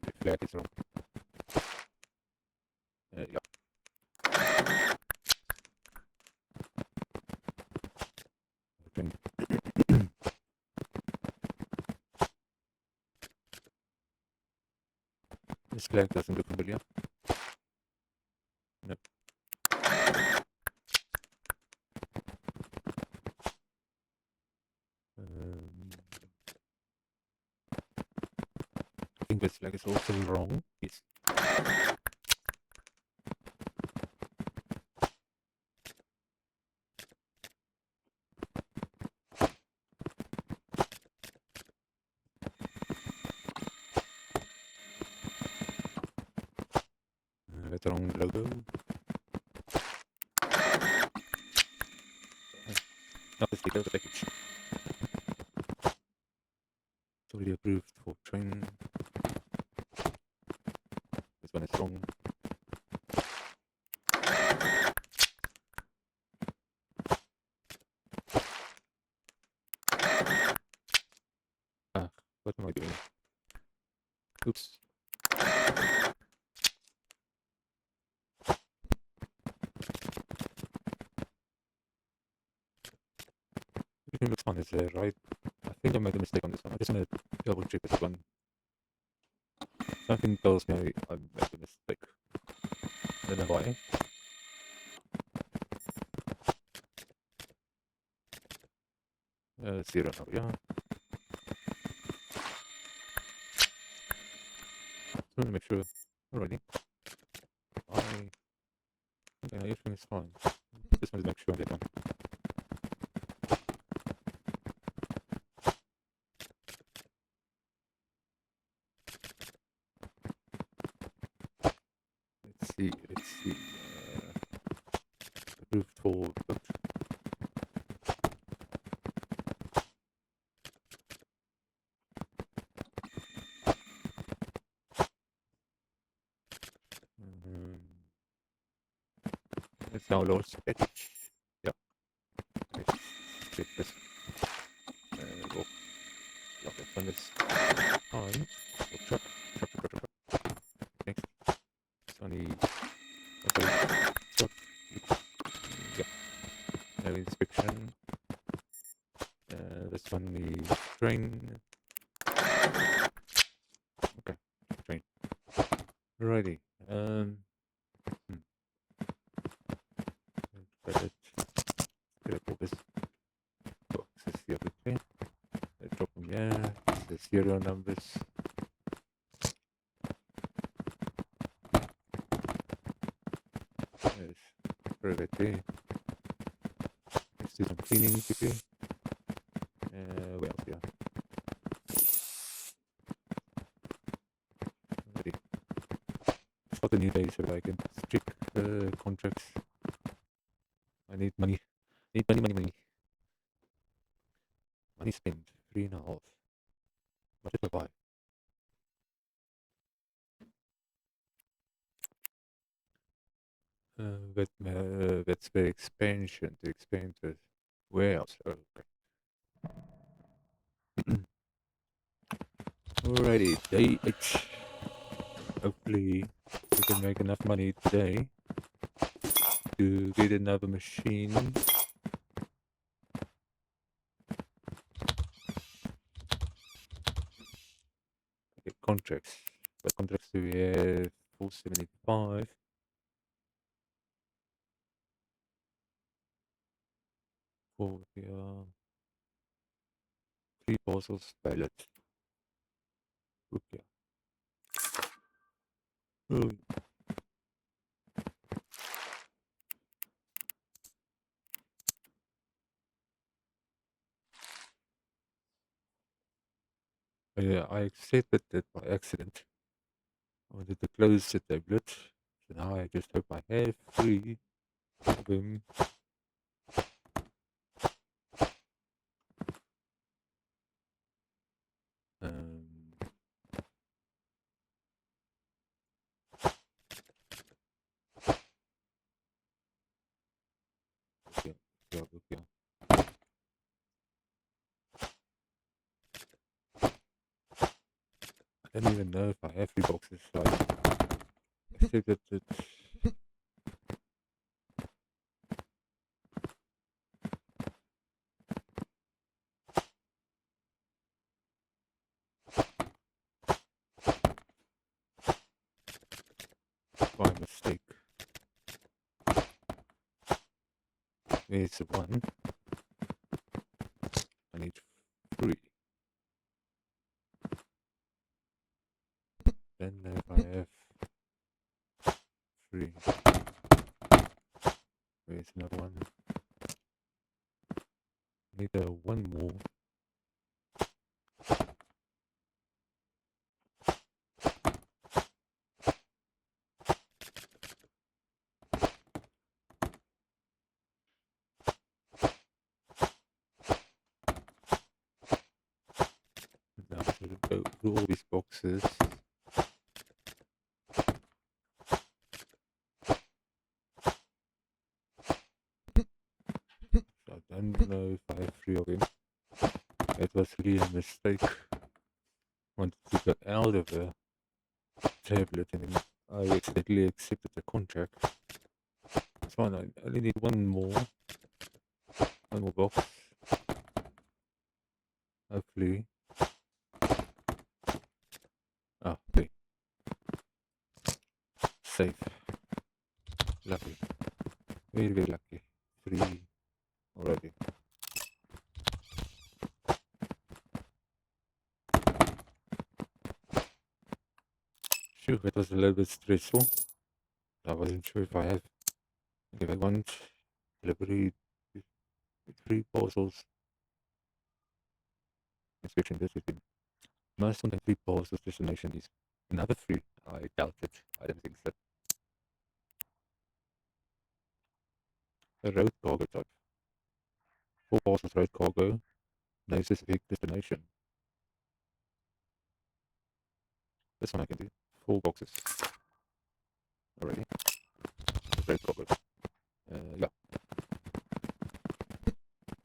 The flag is wrong. Yeah. Train. This flag doesn't look familiar. Nope. think this flag is also wrong. Yes. With the wrong logo. Not the sticker, the package. Totally approved for train. This one is wrong. Ah, what am I doing? Oops. Everything looks fine, is right? I think I made a mistake on this one. I just want to double check this one. Something tells me I made a mistake. I don't know why. Zero now, yeah. Just want to make sure. Alrighty. Okay, everything is fine. Just want to make sure I get one. Let's see. Approved for booked. Let's download package. Yeah. Let's check this. Go. Yeah, this one is fine. Go truck. Next. It's only truck. Yeah. No inspection. This one the train. Okay, train. Alrighty. Credit. Get all this boxes the other way. Drop them here. The serial numbers. Yes. Private. Let's do some cleaning quickly. What else here? Ready. Start a new day so I can check contracts. I need money. Money. Money spent. 3.5. What did I buy? That's the expansion. To expand to where else? Oh, okay. Alrighty, day 8. Hopefully we can make enough money today to get another machine. Get contracts. What contracts do we have? 475. For the 3 parcels pilot. Okay. Oh. Yeah, I accepted that by accident. I wanted to close the tablet. So now I just hope I have 3 of them. Okay. I don't even know if I have 3 boxes. So I accepted it. By mistake. There's 1. I need 3. I have 3. Where's another one? Need one more. Now we'll go through all these boxes. So I don't know if I have 3 of them. It was really a mistake. Wanted to get out of the tablet and then I accidentally accepted the contract. It's fine, I only need one more box. Hopefully. Ah, okay. Safe. Lucky. Very, very lucky. 3 already. Phew, it was a little bit stressful. I wasn't sure if I want delivery 3 parcels. Inspection this has been must contain 3 parcels. Destination is another 3. I doubt it. I don't think so. A road cargo type. 4 parcels road cargo. No specific destination. This one I can do. 4 boxes. Already. Road cargo. Yeah.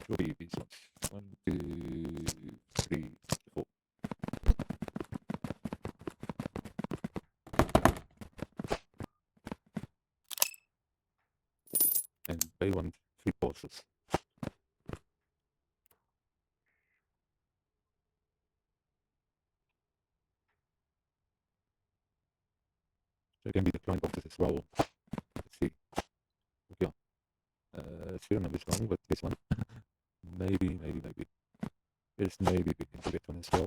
Should be these ones. 1, 2, 3, 4. And they want 3 parcels. So it can be the client boxes as well. Let's see. Okay. Serial number is wrong, but this one. maybe. There's maybe we can do that one as well.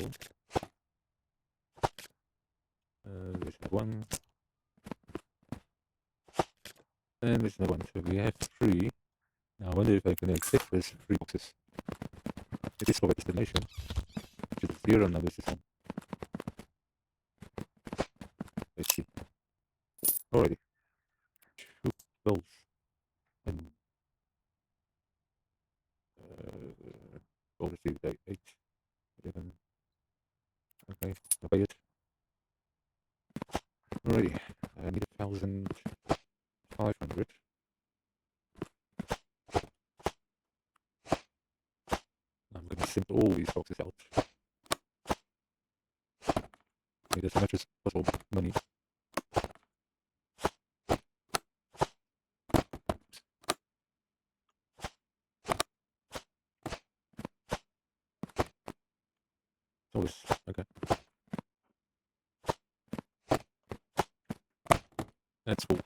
There's that one. And there's another one. So we have 3. Now I wonder if I can accept these 3 boxes. It is for a destination, which is 0 number this one. Let's see. Already. 2 bills. And obviously the 8, 11. Okay, I'll pay it. Alrighty. I need 1,500. I'm gonna send all these boxes out. Need as much as possible money. Always okay. That's cool.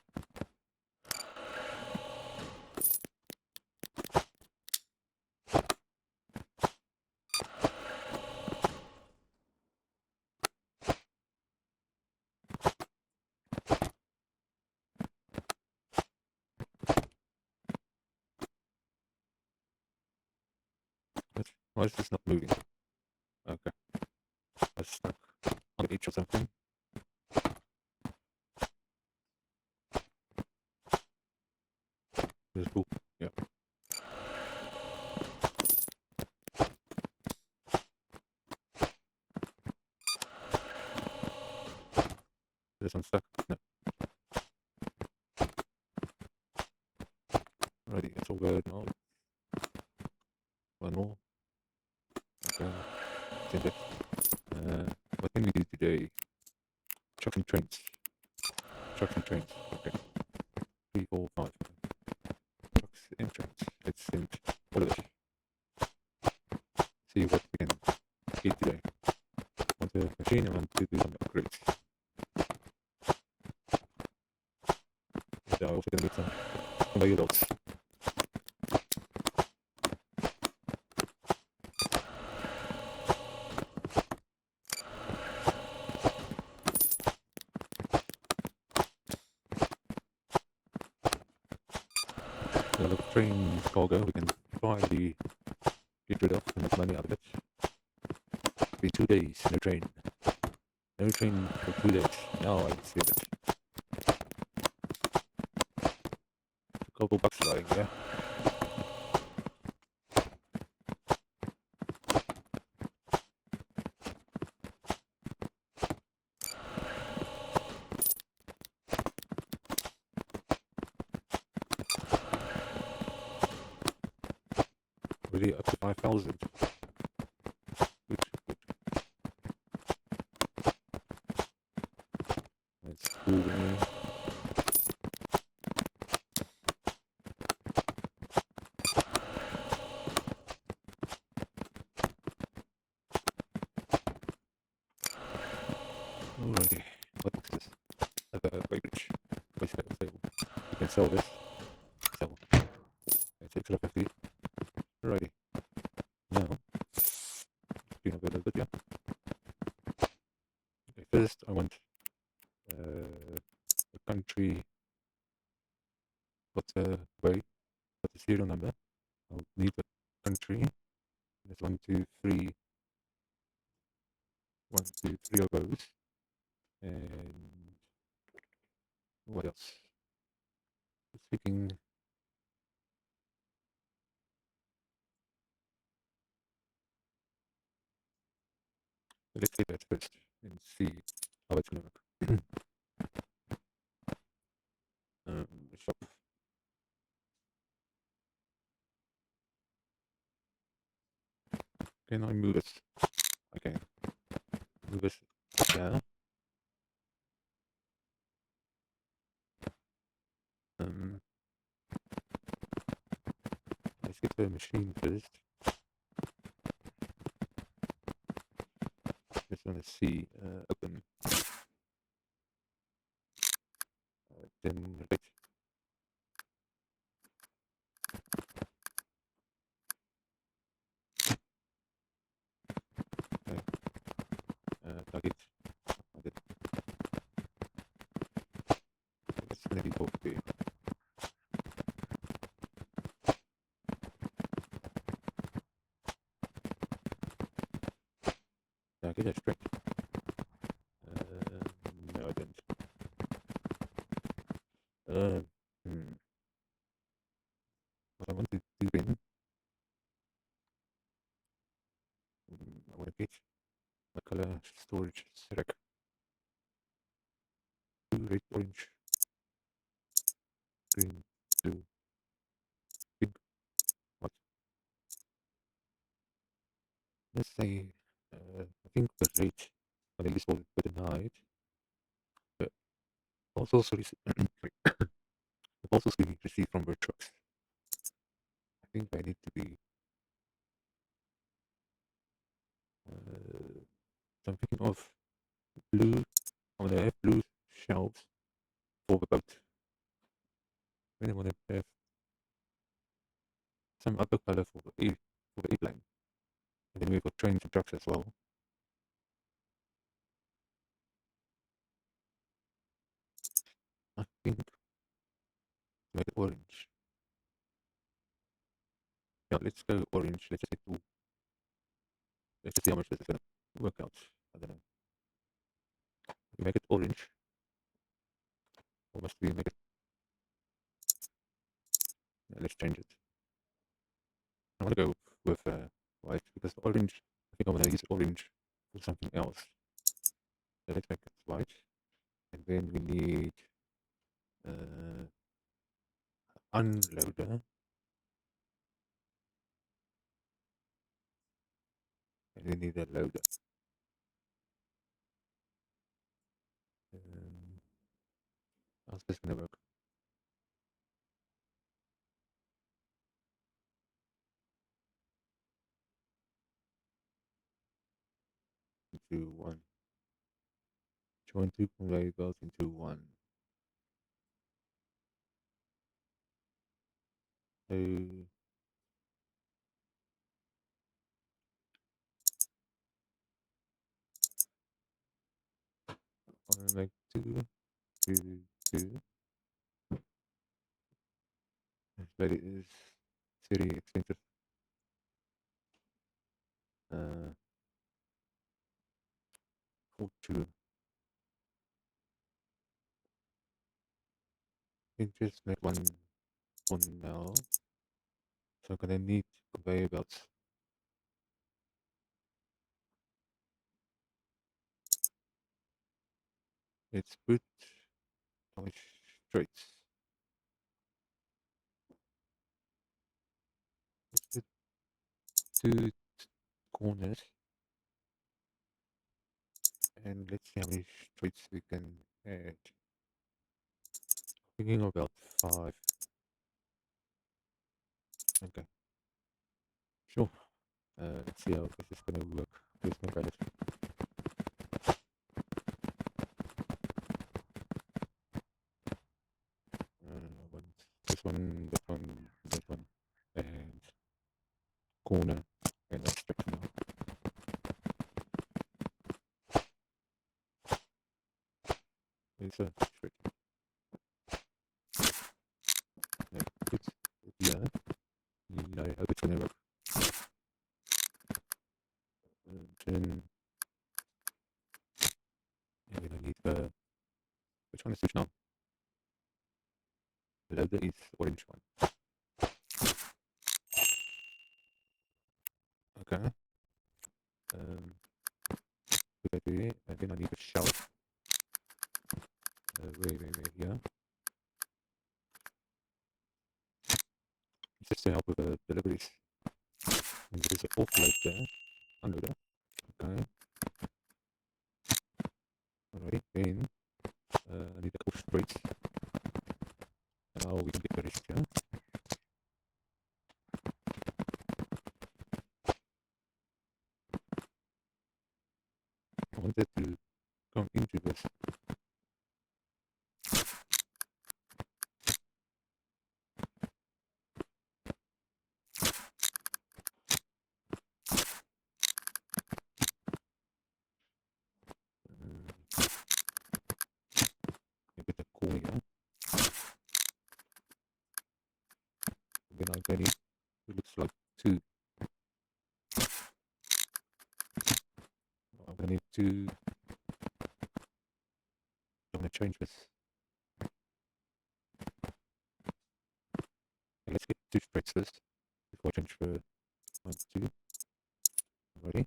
Why is this not moving? Okay. I was stuck on the edge or something. This is cool. Yeah. This one's stuck. No. Alrighty, it's all good now. One more. Okay. Send it. What can we do today? Trucks and trains. Okay. 3, 4, 5. Trucks and trains. Let's send all of it. See what we can get today. Want a machine, I want to do some upgrades. So I'm also gonna get some conveyor belts. train cargo, we can finally get rid of and make money out of it. It's been 2 days, no train. No train for 2 days. Now I see it. A couple bucks lying there. Really up to 5,000. Good, good. Let's do alrighty. What is this? Weighbridge. Wait, sale. You can sell this. Sell. It's 650. Alrighty. Now, clean up a little bit, yeah. Okay, first I want the country, what's the way, what's the serial number. I'll need the country. There's 1, 2, 3. 1, 2, 3 of those. And what else? Speaking. Let's say that first and see how it's gonna work. Shop. Can I move it? Okay. Move it there. Let's get the machine first. Just want to see open. Then right. Okay. Target. It's gonna be okay. Target that's straight. No, I didn't. What I want to do then, I want to get the color storage select. Blue, red, orange, green, blue, pink, white. Let's say, I think the red, I think this will be the night. The parcels the parcels we receive from bird trucks. I think I need to be. So I'm thinking of blue. I'm gonna have blue shelves for the boat. Then I want to have some other color for the airplane. And then we've got trains and trucks as well. I think make it orange. Yeah, let's go orange. Let's just say 2. Let's just see how much this is gonna work out. I don't know. We make it orange. Or must we make it? Yeah, let's change it. I want to go with white because the orange. I think I'm gonna use orange for something else. So let's make it white. And then we need unloader. And we need a loader. How's this gonna work? Into one. Join 2 conveyor belts into one. So I'm gonna make 2, 2, 2. But it is very expensive. Uh, for two. You just make one now. So I'm gonna need conveyor belts. Let's put our straights. Let's put two corners, and let's see how many straights we can add. Thinking about 5. Okay, sure. Let's see how this is gonna work. Let's make it. One, this one, that one, that one, and corner, and that's straight now. It's a straight. Yeah, good. Yeah, I hope it's gonna work. Then yeah, we don't need which one is which now? The leather is orange one. Okay. Put that there, and then I need a shelf. Wait, here. It's just to help with the deliveries. And there's an offload there, unloader. Okay. Alrighty, then I need a couple straights. Now we can get the rest here. I wanted to come into this. Get the corner here. Then I'm going to, it looks like 2. I'm going to need 2. I'm going to change this. Okay, let's get 2 straights first before I change for 1, 2. Ready?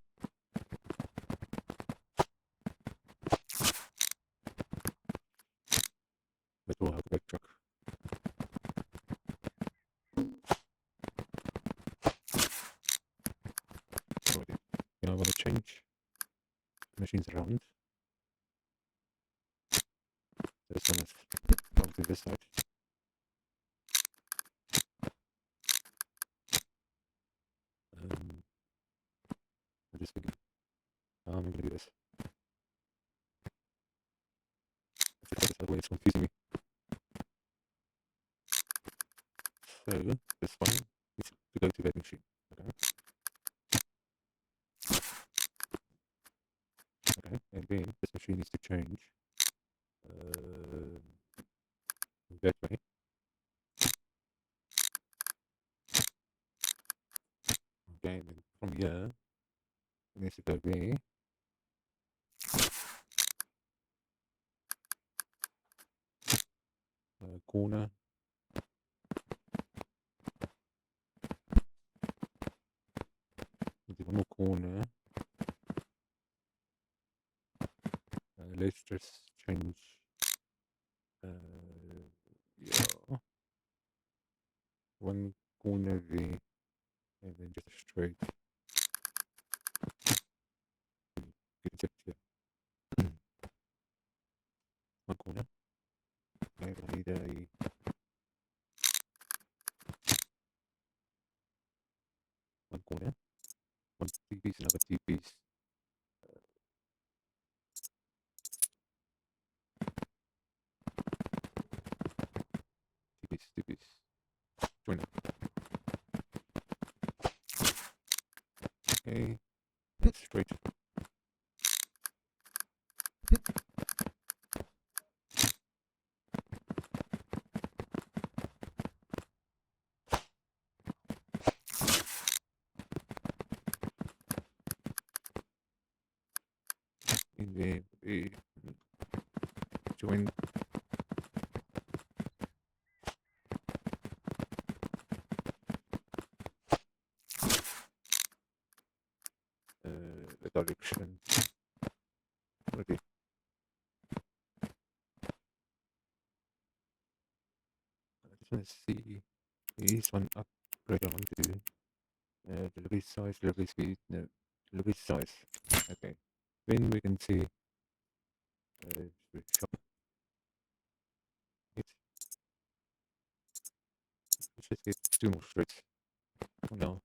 That will have a back truck. Alrighty. Now I want to change the machines around. This one is going to this side. I'm just thinking, how am I going to do this? This way it's confusing me. So this one needs to go to that machine. Okay. Okay, and then this machine needs to change that way. Okay, and then from here it needs to go there. Corner. One more corner. Let's just change. Yeah, one corner there, and then just straight. Get it here. One corner. Okay, I need one corner. One T-piece, another T-piece. T-piece. Join up. Okay, and straight. direction. Okay. I just want to see. Is one upgrade I want to do? Delivery size, delivery speed, no. Delivery size. Okay. Then we can see shop. Let's just get 2 more threads. Oh no.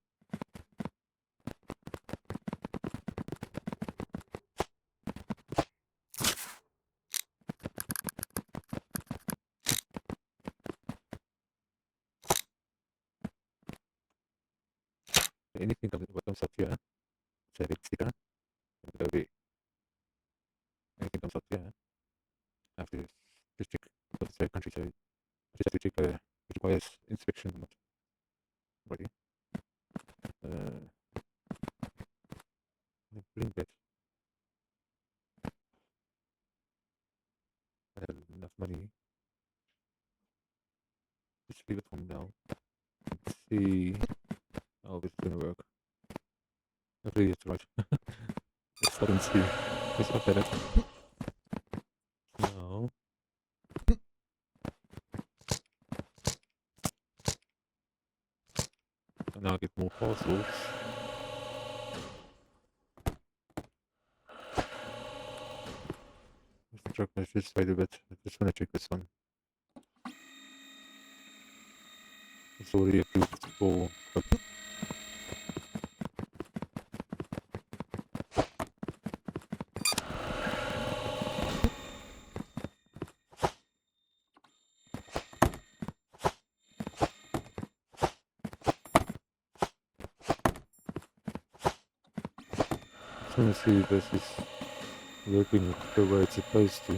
Anything what comes up here, it's a red sticker. And go away. Anything comes up here, I have to just check because it's a country, so I just have to check it requires inspection or not. Ready? Bring that. I have enough money. Just leave it for now. Let's see how this is gonna work. Hopefully it's right. Let's stop and see. Let's look at it. Now, now I get more parcels. This truck has just wait a bit. I just want to check this one. It's already approved for. I want to see if this is working the way it's supposed to.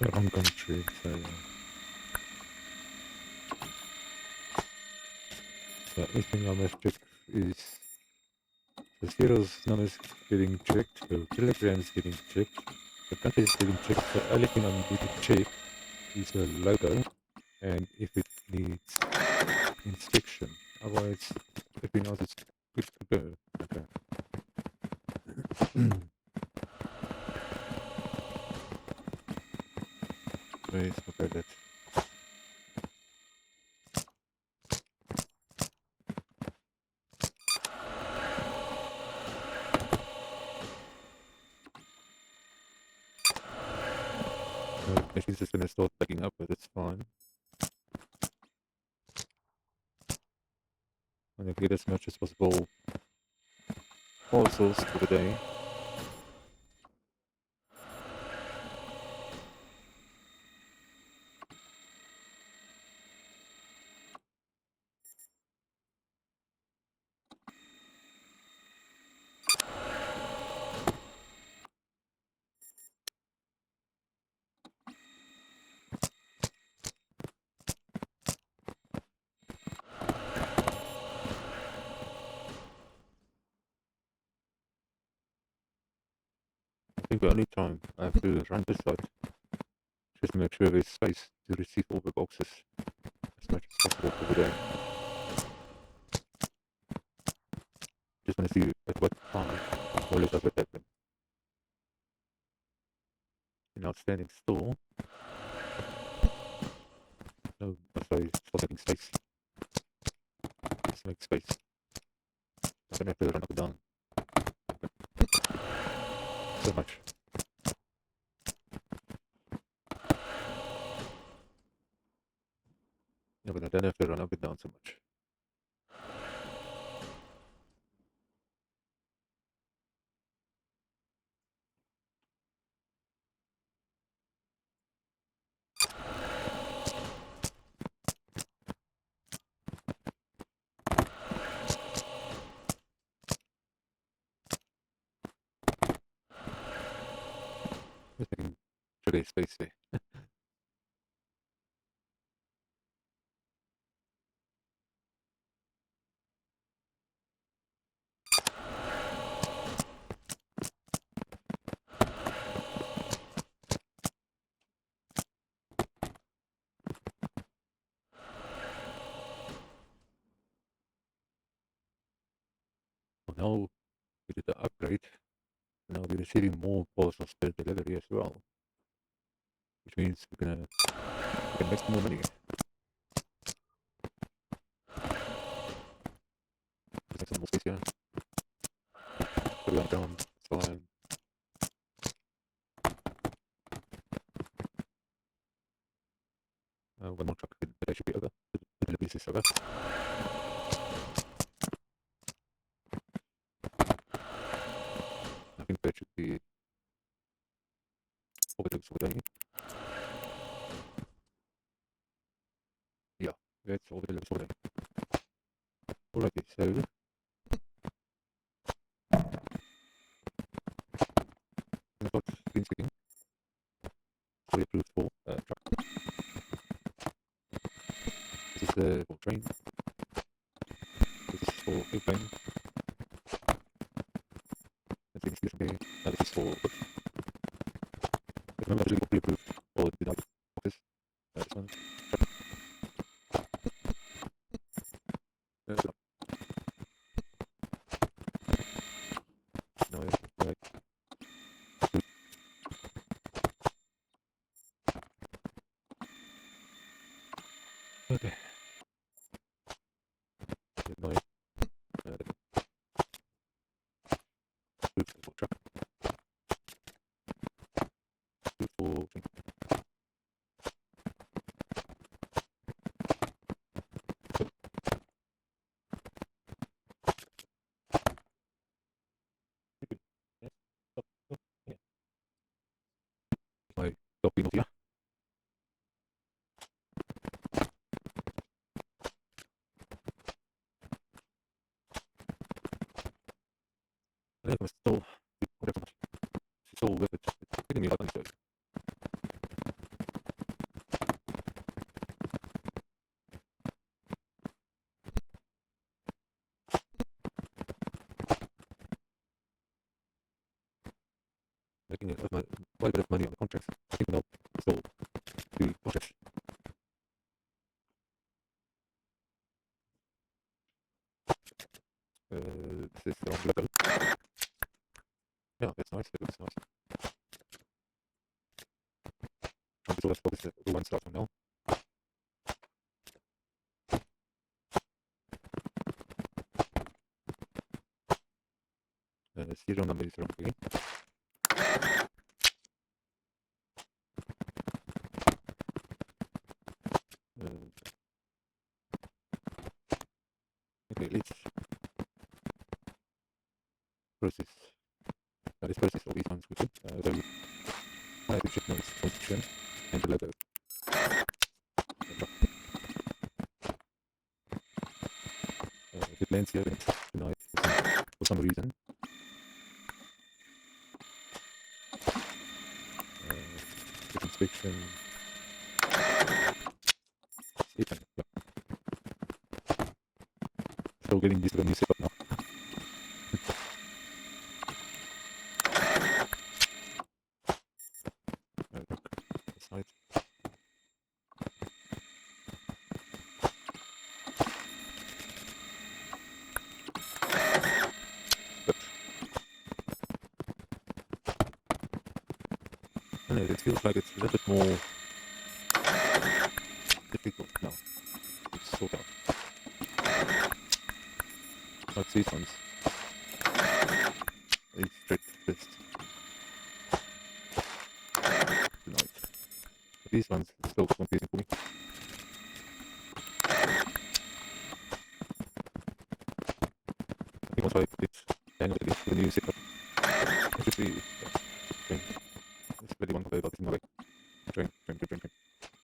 It's a wrong country, so the only thing I must check is the serials numbers getting checked, the kilograms getting checked, the country is getting checked. The only thing I need to check is the logo and if it needs inspection. Otherwise, everything else is good to go. Okay. Let's look at it. She's just gonna start picking up, but it's fine. I'm gonna get as much as possible parcels for the day. I think the only time I have to run this site just to make sure there's space to receive all the boxes as much as possible for the day. Just want to see at what time all this does happen. An outstanding store. No, sorry, stop making space. Just make space. I'm gonna have to run up and down. So much. Yeah, but I don't have to run up and down so much. Pretty spacey. Well, now we did the upgrade. Now we're receiving more parcels per delivery as well, which means we can make more money. Let's make some more space here. Put it down. It's fine. One more truck, but that should be over. The delivery is over. I think that should be over the delivery. Yeah, that's all the delivery. Alrighty, so I've got green screen. Fully approved for truck. This is for train. This is for airplane. That's the distribution bay. This is for book. Remember, that was pre-approved for the dog office. This one. Truck. No, right. Okay. No, for truck. For train. My top pin here. I think it's still whatever. It's still with it. It's giving me a lot of stories. Making quite a bit of money on the contracts. I think they'll still do projects. This is the logo. Yeah, that's nice. That looks nice. Trying to focus the one start from now. The serial number is wrong again. Okay, let's process. Let's process all these ones quickly. So I could check notes, function, and the logo. The plans here tonight for some reason. Inspection. Yeah. Still getting used to the new setup now. Side. I don't know, it feels like it's a little bit more difficult now. It's sort out. Like these ones. These straight fist. Tonight. But these ones are still confusing for me. I think once I get the hang of it, the new setup, it should be